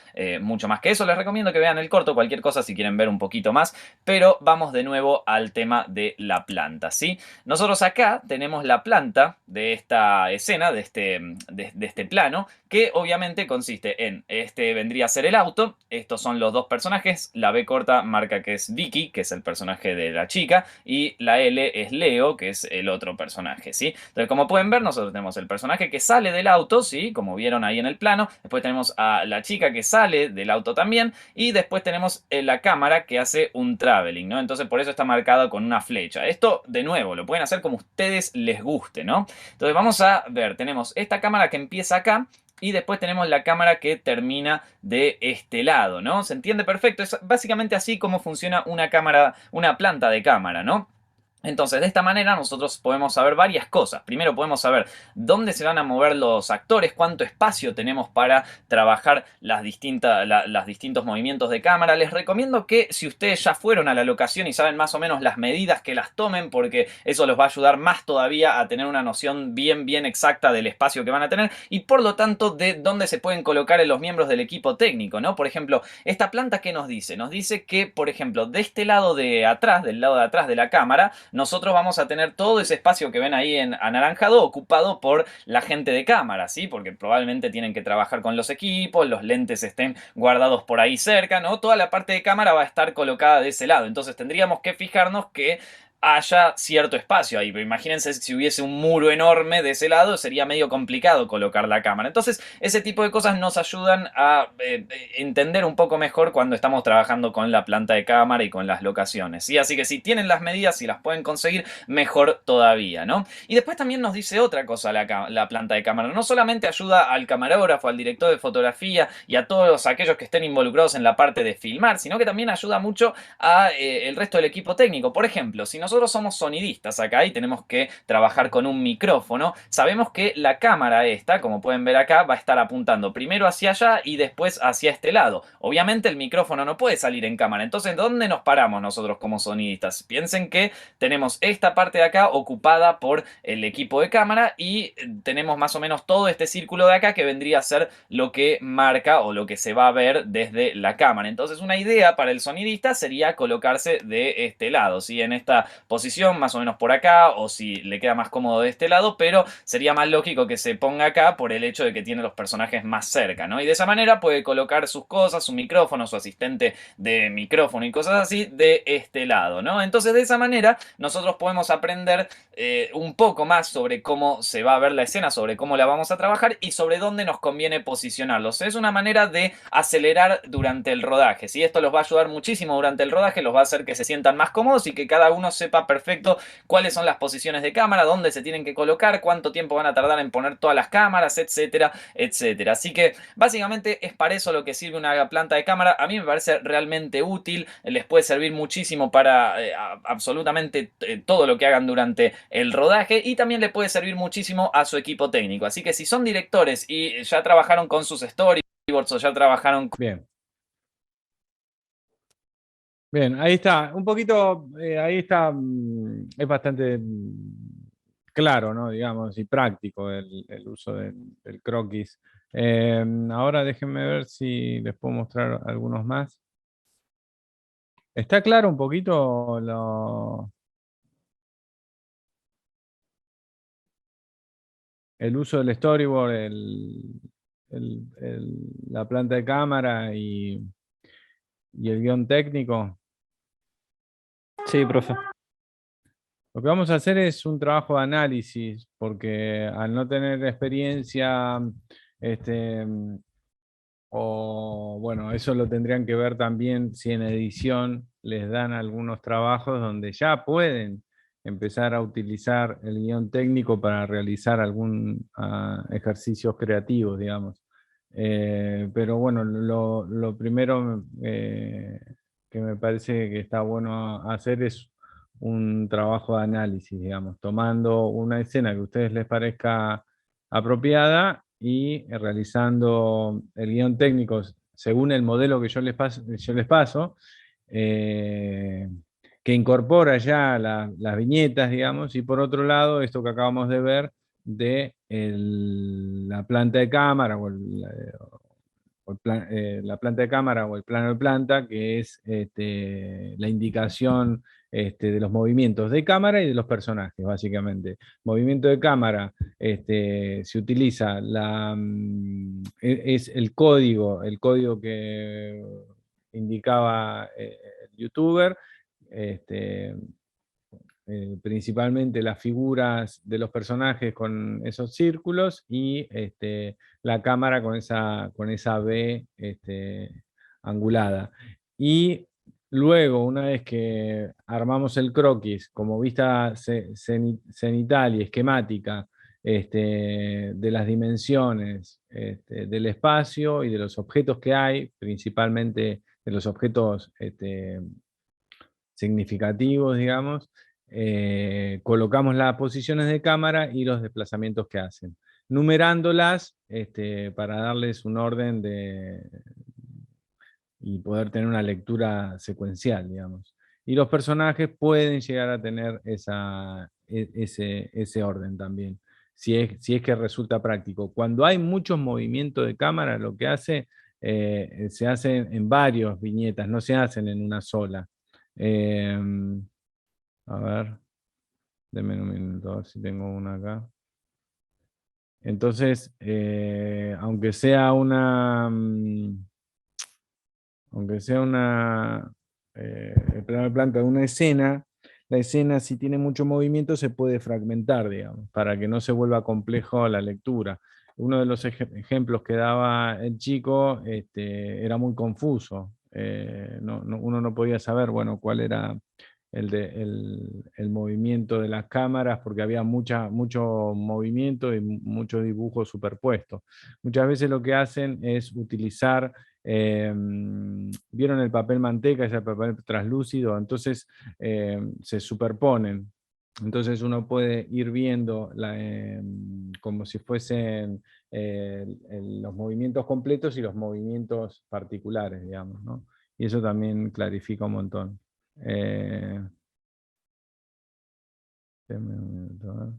mucho más que eso. Les recomiendo que vean el corto, cualquier cosa si quieren ver un poquito más, pero vamos de nuevo al tema de la planta, ¿sí? Nosotros acá tenemos la planta de esta escena, de este plano, que obviamente consiste en, este vendría a ser el auto, estos son los dos personajes, la B corta marca que es Vicky, que es el personaje de la chica, y la L es Leo, que es el otro personaje, ¿sí? Entonces, como pueden ver, nosotros tenemos el personaje que sale del auto, ¿sí? Como vieron ahí en el plano, después tenemos a la chica que sale del auto también, y después tenemos la cámara que hace un traveling, ¿no? Entonces, por eso está marcado con una flecha. Esto, de nuevo, lo pueden hacer como ustedes les guste, ¿no? Entonces, vamos a ver, tenemos esta cámara que empieza acá, y después tenemos la cámara que termina de este lado, ¿no? ¿Se entiende perfecto? Es básicamente así como funciona una cámara, una planta de cámara, ¿no? Entonces, de esta manera nosotros podemos saber varias cosas. Primero podemos saber dónde se van a mover los actores, cuánto espacio tenemos para trabajar los distintos movimientos de cámara. Les recomiendo que si ustedes ya fueron a la locación y saben más o menos las medidas, que las tomen, porque eso los va a ayudar más todavía a tener una noción bien exacta del espacio que van a tener y por lo tanto de dónde se pueden colocar los miembros del equipo técnico, ¿no? Por ejemplo, esta planta, ¿qué nos dice? Nos dice que, por ejemplo, de este lado de atrás, del lado de atrás de la cámara, nosotros vamos a tener todo ese espacio que ven ahí en anaranjado ocupado por la gente de cámara, ¿sí? Porque probablemente tienen que trabajar con los equipos, los lentes estén guardados por ahí cerca, ¿no? Toda la parte de cámara va a estar colocada de ese lado. Entonces tendríamos que fijarnos que haya cierto espacio ahí, pero imagínense si hubiese un muro enorme de ese lado, sería medio complicado colocar la cámara. Entonces ese tipo de cosas nos ayudan a entender un poco mejor cuando estamos trabajando con la planta de cámara y con las locaciones, ¿sí? Así que si tienen las medidas, si las pueden conseguir, mejor todavía, ¿no? Y después también nos dice otra cosa la planta de cámara, no solamente ayuda al camarógrafo, al director de fotografía y a todos aquellos que estén involucrados en la parte de filmar, sino que también ayuda mucho a el resto del equipo técnico. Por ejemplo, si nosotros somos sonidistas acá y tenemos que trabajar con un micrófono, sabemos que la cámara esta, como pueden ver acá, va a estar apuntando primero hacia allá y después hacia este lado. Obviamente el micrófono no puede salir en cámara, entonces ¿dónde nos paramos nosotros como sonidistas? Piensen que tenemos esta parte de acá ocupada por el equipo de cámara y tenemos más o menos todo este círculo de acá que vendría a ser lo que marca o lo que se va a ver desde la cámara. Entonces una idea para el sonidista sería colocarse de este lado, ¿sí? En esta posición, más o menos por acá, o si le queda más cómodo de este lado, pero sería más lógico que se ponga acá por el hecho de que tiene los personajes más cerca, ¿no? Y de esa manera puede colocar sus cosas, su micrófono, su asistente de micrófono y cosas así de este lado, ¿no? Entonces de esa manera nosotros podemos aprender un poco más sobre cómo se va a ver la escena, sobre cómo la vamos a trabajar y sobre dónde nos conviene posicionarlos. Es una manera de acelerar durante el rodaje, ¿sí? Esto los va a ayudar muchísimo durante el rodaje, los va a hacer que se sientan más cómodos y que cada uno sepa perfecto cuáles son las posiciones de cámara, dónde se tienen que colocar, cuánto tiempo van a tardar en poner todas las cámaras, etcétera, etcétera. Así que básicamente es para eso lo que sirve una planta de cámara. A mí me parece realmente útil, les puede servir muchísimo para absolutamente todo lo que hagan durante el rodaje y también le puede servir muchísimo a su equipo técnico. Así que si son directores y ya trabajaron con sus storyboards o ya trabajaron con... Bien, ahí está, un poquito, ahí está, es bastante claro, ¿no? Digamos, y práctico el uso del croquis. Ahora déjenme ver si les puedo mostrar algunos más. ¿Está claro un poquito el uso del storyboard, la planta de cámara y el guión técnico? Sí, profe. Lo que vamos a hacer es un trabajo de análisis, porque al no tener experiencia, o bueno, eso lo tendrían que ver también si en edición les dan algunos trabajos donde ya pueden empezar a utilizar el guión técnico para realizar algún ejercicios creativos, digamos. Pero bueno, lo primero que me parece que está bueno hacer es un trabajo de análisis, digamos, tomando una escena que a ustedes les parezca apropiada y realizando el guión técnico según el modelo que yo les paso, que incorpora ya las viñetas, digamos, y por otro lado, esto que acabamos de ver de la planta de cámara la planta de cámara o el plano de planta, que es la indicación de los movimientos de cámara y de los personajes, básicamente. Movimiento de cámara, se utiliza es el código que indicaba el youtuber, principalmente las figuras de los personajes con esos círculos y la cámara con esa V angulada. Y luego, una vez que armamos el croquis como vista cenital y esquemática de las dimensiones del espacio y de los objetos que hay, principalmente de los objetos significativos, digamos, colocamos las posiciones de cámara y los desplazamientos que hacen, numerándolas para darles un orden y poder tener una lectura secuencial, digamos. Y los personajes pueden llegar a tener ese orden también, si es que resulta práctico. Cuando hay muchos movimientos de cámara, lo que hace, se hacen en varias viñetas, no se hacen en una sola. A ver, denme un minuto, a ver si tengo una acá. Entonces, aunque sea una plano de planta de una escena, la escena, si tiene mucho movimiento, se puede fragmentar, digamos, para que no se vuelva complejo la lectura. Uno de los ejemplos que daba el chico era muy confuso. Uno no podía saber, bueno, cuál era el movimiento de las cámaras, porque había mucho movimiento y mucho dibujo superpuesto. Muchas veces lo que hacen es utilizar, ¿vieron el papel manteca, ese papel translúcido? Entonces se superponen. Entonces uno puede ir viendo como si fuesen los movimientos completos y los movimientos particulares, digamos, ¿no? Y eso también clarifica un montón. Denme un minuto, a ver.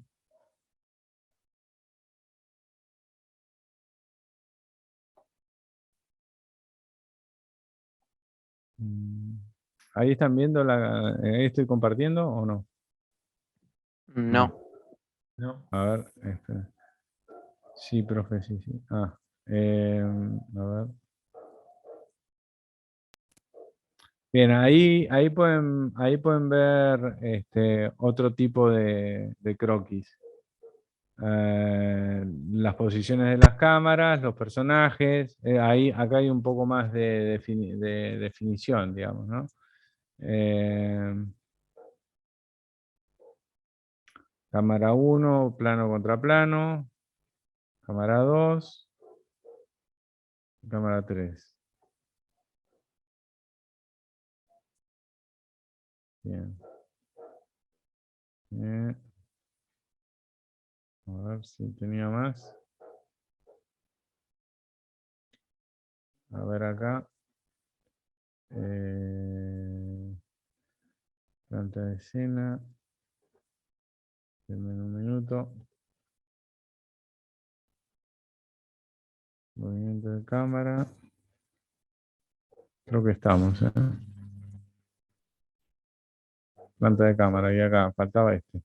¿Ahí están viendo ahí estoy compartiendo o no? No. No. A ver, sí, profe, sí. A ver. Bien, ahí pueden ver otro tipo de croquis. Las posiciones de las cámaras, los personajes, acá hay un poco más de definición, digamos, ¿no? Cámara 1, plano contra plano, cámara 2, cámara 3. Bien. A ver si tenía más. A ver acá. Planta de escena. Denme un minuto. Movimiento de cámara. Creo que estamos, ¿eh? Planta de cámara, y acá faltaba este.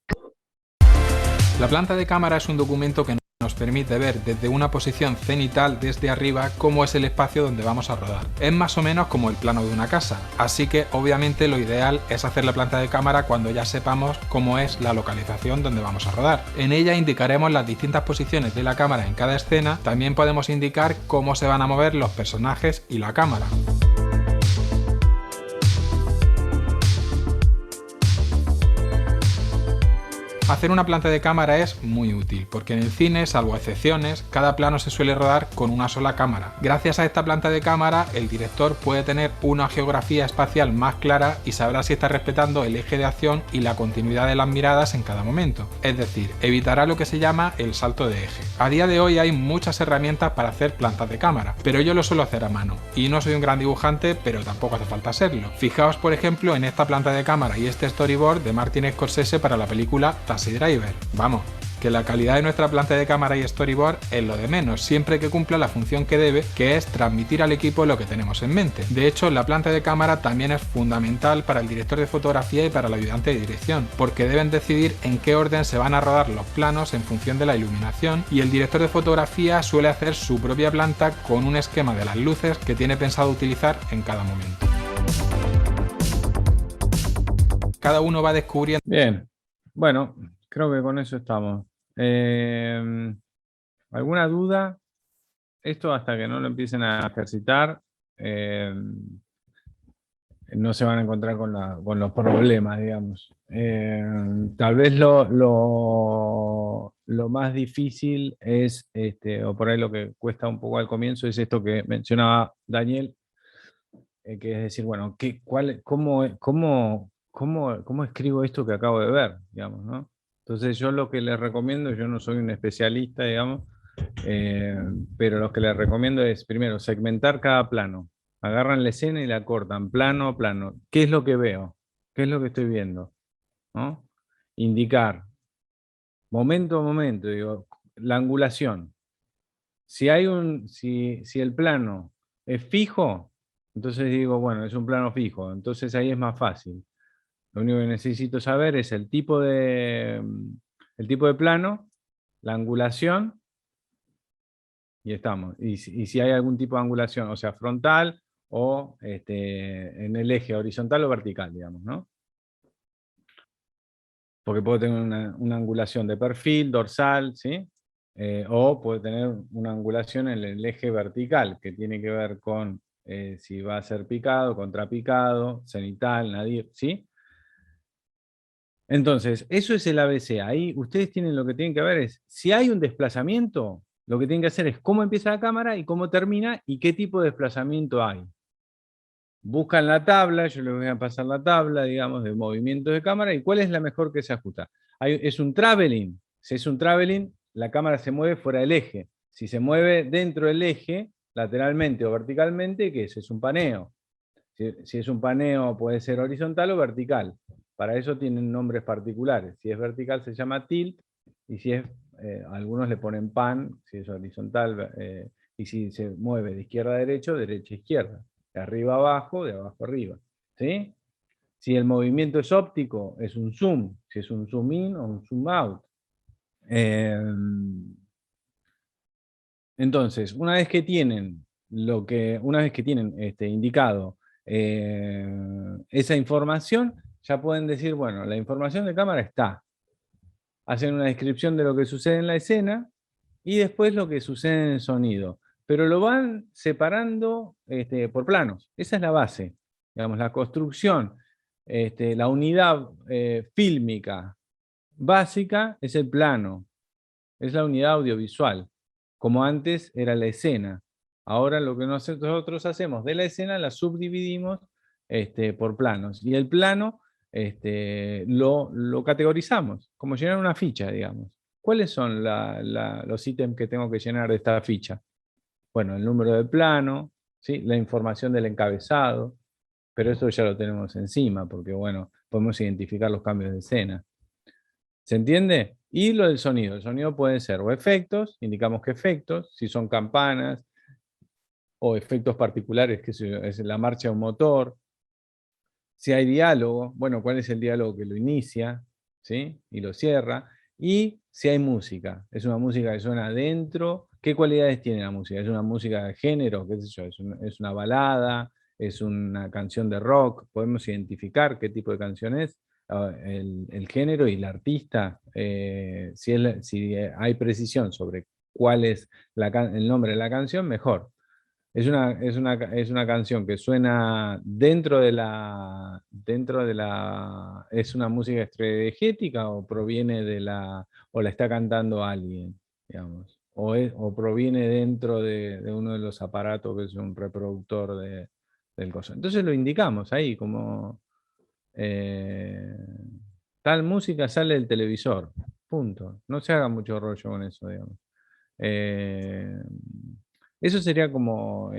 La planta de cámara es un documento que nos permite ver desde una posición cenital desde arriba cómo es el espacio donde vamos a rodar. Es más o menos como el plano de una casa, así que obviamente lo ideal es hacer la planta de cámara cuando ya sepamos cómo es la localización donde vamos a rodar. En ella indicaremos las distintas posiciones de la cámara en cada escena, también podemos indicar cómo se van a mover los personajes y la cámara. Hacer una planta de cámara es muy útil, porque en el cine, salvo excepciones, cada plano se suele rodar con una sola cámara. Gracias a esta planta de cámara, el director puede tener una geografía espacial más clara y sabrá si está respetando el eje de acción y la continuidad de las miradas en cada momento. Es decir, evitará lo que se llama el salto de eje. A día de hoy hay muchas herramientas para hacer plantas de cámara, pero yo lo suelo hacer a mano. Y no soy un gran dibujante, pero tampoco hace falta serlo. Fijaos, por ejemplo, en esta planta de cámara y este storyboard de Martin Scorsese para la película Taxi Driver. Vamos, que la calidad de nuestra planta de cámara y storyboard es lo de menos, siempre que cumpla la función que debe, que es transmitir al equipo lo que tenemos en mente. De hecho, la planta de cámara también es fundamental para el director de fotografía y para el ayudante de dirección, porque deben decidir en qué orden se van a rodar los planos en función de la iluminación, y el director de fotografía suele hacer su propia planta con un esquema de las luces que tiene pensado utilizar en cada momento. Cada uno va descubriendo... Bien, bueno, creo que con eso estamos. ¿Alguna duda? Esto hasta que no lo empiecen a ejercitar, no se van a encontrar con los problemas, digamos. Tal vez lo más difícil es, o por ahí lo que cuesta un poco al comienzo, es esto que mencionaba Daniel, que es decir, bueno, ¿cómo escribo esto que acabo de ver? Digamos, ¿no? Entonces yo lo que les recomiendo, yo no soy un especialista, digamos, pero lo que les recomiendo es, primero, segmentar cada plano. Agarran la escena y la cortan, plano a plano. ¿Qué es lo que veo? ¿Qué es lo que estoy viendo? ¿No? Indicar, momento a momento, digo, la angulación. Si el plano es fijo, entonces digo, bueno, es un plano fijo, entonces ahí es más fácil. Lo único que necesito saber es el tipo de plano, la angulación, y estamos. Y si hay algún tipo de angulación, o sea, frontal o en el eje horizontal o vertical, digamos, ¿no? Porque puedo tener una angulación de perfil, dorsal, ¿sí? O puedo tener una angulación en el eje vertical, que tiene que ver con si va a ser picado, contrapicado, cenital, nadir, ¿sí? Entonces, eso es el ABC. Ahí ustedes tienen lo que tienen que ver es, si hay un desplazamiento, lo que tienen que hacer es cómo empieza la cámara y cómo termina y qué tipo de desplazamiento hay. Buscan la tabla, yo les voy a pasar la tabla, digamos, de movimientos de cámara y cuál es la mejor que se ajusta. Es un traveling. Si es un traveling, la cámara se mueve fuera del eje. Si se mueve dentro del eje, lateralmente o verticalmente, ¿qué es? Es un paneo. Si es un paneo, puede ser horizontal o vertical. Para eso tienen nombres particulares. Si es vertical se llama tilt, y si es, algunos le ponen pan, si es horizontal, y si se mueve de izquierda a derecha, derecha a izquierda. De arriba a abajo, de abajo a arriba. ¿Sí? Si el movimiento es óptico, es un zoom. Si es un zoom in o un zoom out. Entonces, una vez que tienen indicado esa información, ya pueden decir, bueno, la información de cámara está. Hacen una descripción de lo que sucede en la escena y después lo que sucede en el sonido. Pero lo van separando por planos. Esa es la base. Digamos, la construcción, la unidad fílmica básica es el plano. Es la unidad audiovisual. Como antes era la escena. Ahora lo que nosotros hacemos de la escena la subdividimos por planos. Y el plano lo categorizamos, como llenar una ficha, digamos. ¿Cuáles son los ítems que tengo que llenar de esta ficha? Bueno, el número de plano, ¿sí? La información del encabezado, pero eso ya lo tenemos encima, porque bueno, podemos identificar los cambios de escena. ¿Se entiende? Y lo del sonido. El sonido puede ser o efectos, indicamos qué efectos, si son campanas, o efectos particulares, que es la marcha de un motor. Si hay diálogo, bueno, ¿cuál es el diálogo que lo inicia? ¿Sí? Y lo cierra. Y si hay música, es una música que suena adentro. ¿Qué cualidades tiene la música? ¿Es una música de género? ¿Qué sé yo? ¿Es una balada? ¿Es una canción de rock? ¿Podemos identificar qué tipo de canción es? El género y el artista, si hay precisión sobre cuál es el nombre de la canción, mejor. es una canción que suena ¿es una música exegética o proviene o la está cantando alguien, digamos? O proviene dentro de uno de los aparatos que es un reproductor del coso. Entonces lo indicamos ahí como eh, tal música sale del televisor, punto. No se haga mucho rollo con eso, digamos. Eso sería como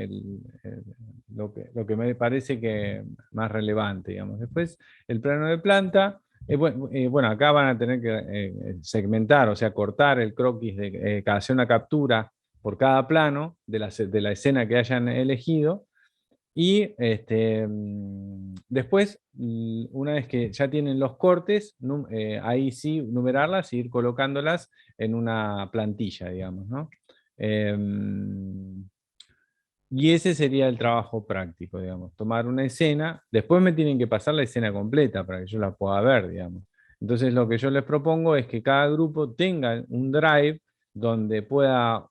lo que me parece que más relevante, digamos. Después, el plano de planta, bueno, acá van a tener que segmentar, o sea, cortar el croquis, hacer una captura por cada plano de la escena que hayan elegido, y después, una vez que ya tienen los cortes, ahí sí numerarlas e ir colocándolas en una plantilla, digamos, ¿no? Y ese sería el trabajo práctico, digamos, tomar una escena, después me tienen que pasar la escena completa para que yo la pueda ver, digamos. Entonces lo que yo les propongo es que cada grupo tenga un drive donde pueda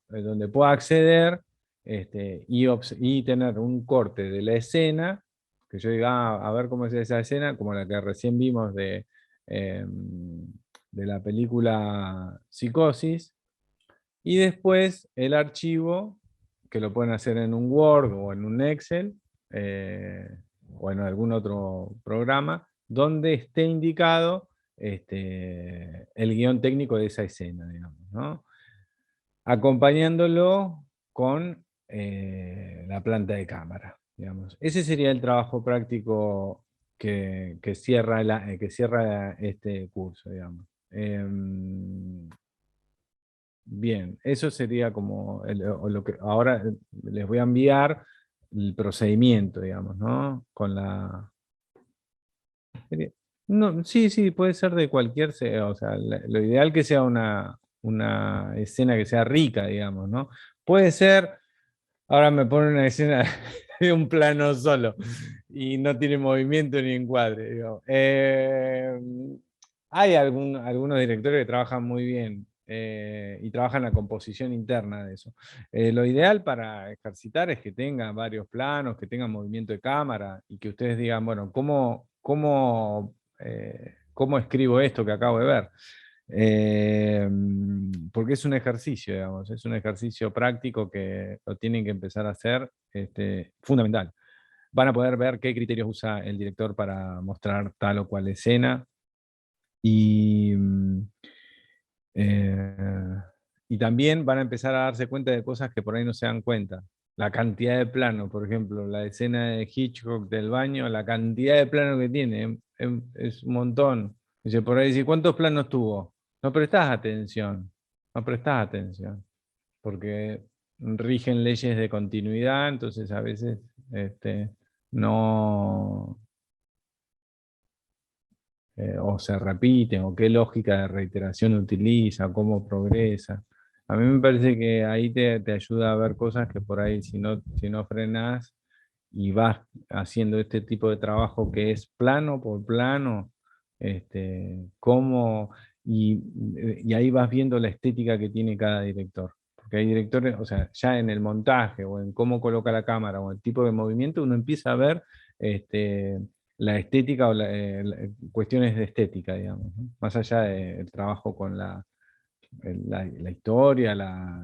acceder y tener un corte de la escena, que yo diga, a ver cómo es esa escena, como la que recién vimos de la película Psicosis, y después el archivo, que lo pueden hacer en un Word o en un Excel, o en algún otro programa, donde esté indicado el guión técnico de esa escena, digamos, ¿no? Acompañándolo con la planta de cámara, digamos. Ese sería el trabajo práctico que cierra este curso, digamos. Bien, eso sería como lo que ahora les voy a enviar el procedimiento, digamos, ¿no? Con la... No, sí, sí, puede ser de cualquier, o sea, lo ideal que sea una escena que sea rica, digamos, ¿no? Puede ser, ahora me ponen una escena de un plano solo y no tiene movimiento ni encuadre, digamos. Hay algunos directores que trabajan muy bien y trabajan la composición interna de eso. Lo ideal para ejercitar es que tenga varios planos, que tenga movimiento de cámara y que ustedes digan, bueno, ¿cómo escribo esto que acabo de ver? Porque es un ejercicio, digamos, es un ejercicio práctico que lo tienen que empezar a hacer, fundamental. Van a poder ver qué criterios usa el director para mostrar tal o cual escena. Y también van a empezar a darse cuenta de cosas que por ahí no se dan cuenta. La cantidad de planos, por ejemplo, la escena de Hitchcock del baño, la cantidad de planos que tiene, es un montón. Dice, por ahí dice, ¿cuántos planos tuvo? No prestás atención, porque rigen leyes de continuidad, entonces a veces no... o se repiten, o qué lógica de reiteración utiliza, cómo progresa. A mí me parece que ahí te ayuda a ver cosas que por ahí si no frenás y vas haciendo este tipo de trabajo que es plano por plano, y ahí vas viendo la estética que tiene cada director. Porque hay directores, o sea, ya en el montaje o en cómo coloca la cámara o el tipo de movimiento, uno empieza a ver la estética o cuestiones de estética, digamos, ¿no? Más allá del trabajo con la historia, la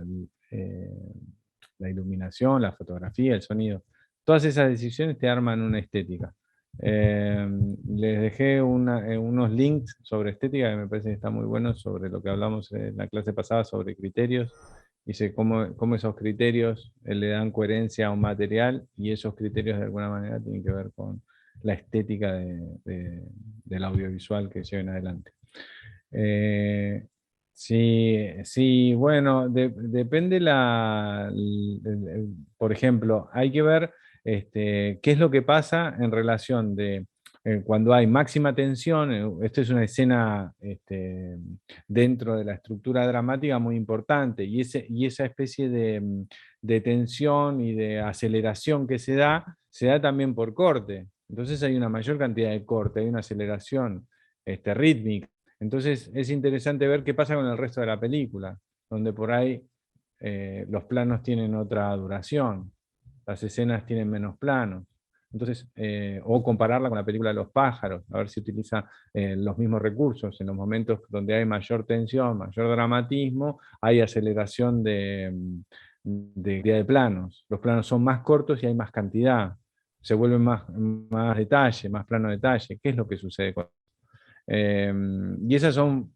iluminación, la fotografía, el sonido. Todas esas decisiones te arman una estética. Les dejé unos links sobre estética que me parece que está muy bueno, sobre lo que hablamos en la clase pasada sobre criterios. Dice cómo esos criterios le dan coherencia a un material, y esos criterios de alguna manera tienen que ver con la estética del audiovisual que lleven adelante. Sí, bueno, depende por ejemplo, hay que ver qué es lo que pasa en relación de cuando hay máxima tensión. Esto es una escena dentro de la estructura dramática muy importante, y esa especie de tensión y de aceleración que se da también por corte. Entonces hay una mayor cantidad de corte, hay una aceleración rítmica. Entonces es interesante ver qué pasa con el resto de la película, donde por ahí los planos tienen otra duración. las escenas tienen menos planos. Entonces, o compararla con la película Los pájaros, a ver si utiliza los mismos recursos. En los momentos donde hay mayor tensión, mayor dramatismo, hay aceleración de cantidad de planos. Los planos son más cortos y hay más cantidad. Se vuelven más detalle, más plano detalle. ¿Qué es lo que sucede con y esos son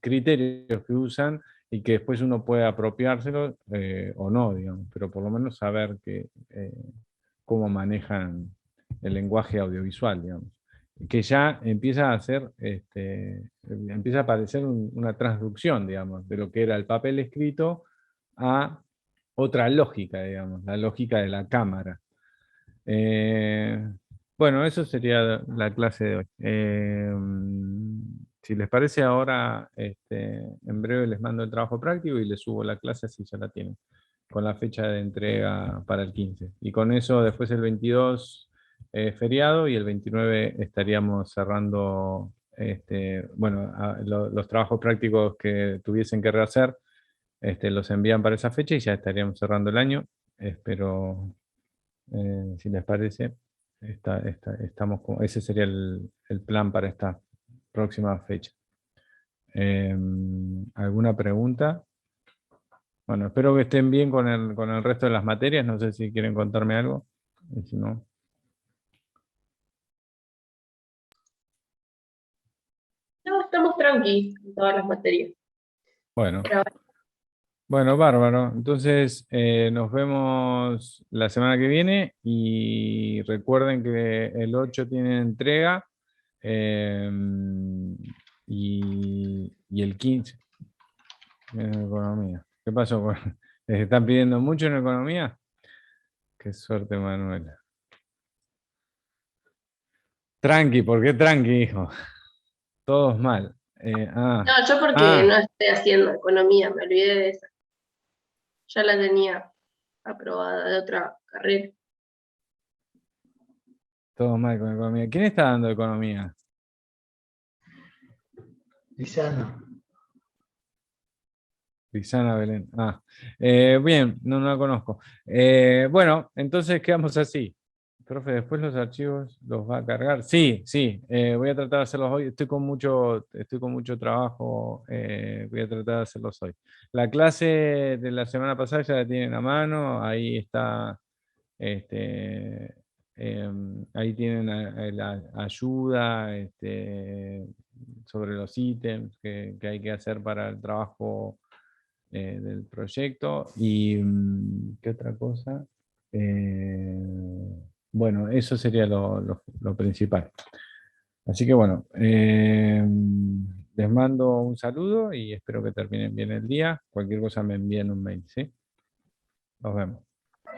criterios que usan y que después uno puede apropiárselo o no, digamos, pero por lo menos saber cómo manejan el lenguaje audiovisual, digamos. Que ya empieza a ser, empieza a aparecer una transducción, digamos, de lo que era el papel escrito a otra lógica, digamos, la lógica de la cámara. Bueno, eso sería la clase de hoy. Si les parece ahora, en breve les mando el trabajo práctico y les subo la clase así ya la tienen, con la fecha de entrega para el 15. Y con eso después el 22 feriado y el 29 estaríamos cerrando bueno, los trabajos prácticos que tuviesen que rehacer, los envían para esa fecha y ya estaríamos cerrando el año. Espero, si les parece, ese sería el plan para esta próxima fecha. ¿Alguna pregunta? Bueno, espero que estén bien con el resto de las materias. No sé si quieren contarme algo. Y si no... No, estamos tranqui en todas las materias. Bueno. Pero Bueno, bárbaro. Entonces, nos vemos la semana que viene y recuerden que el 8 tiene entrega y el 15 en economía. ¿Qué pasó? ¿Les están pidiendo mucho en economía? Qué suerte, Manuela. Tranqui, ¿por qué tranqui, hijo? Todos mal. no, yo porque no estoy haciendo economía, me olvidé de esa. Ya la tenía aprobada de otra carrera. Todos mal con economía. ¿Quién está dando economía? Lisana. Lisana Belén. Bien, no la conozco. Bueno, entonces quedamos así. Profe, después los archivos los va a cargar. Sí, sí, voy a tratar de hacerlos hoy. Estoy con mucho trabajo. Voy a tratar de hacerlos hoy. La clase de la semana pasada ya la tienen a mano. Ahí está. Ahí tienen la ayuda sobre los ítems que hay que hacer para el trabajo del proyecto. Y ¿qué otra cosa? Bueno, eso sería lo principal. Así que bueno, les mando un saludo y espero que terminen bien el día. Cualquier cosa me envíen un mail, ¿sí? Nos vemos.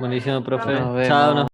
Buenísimo, profe. Nos Chao, vemos.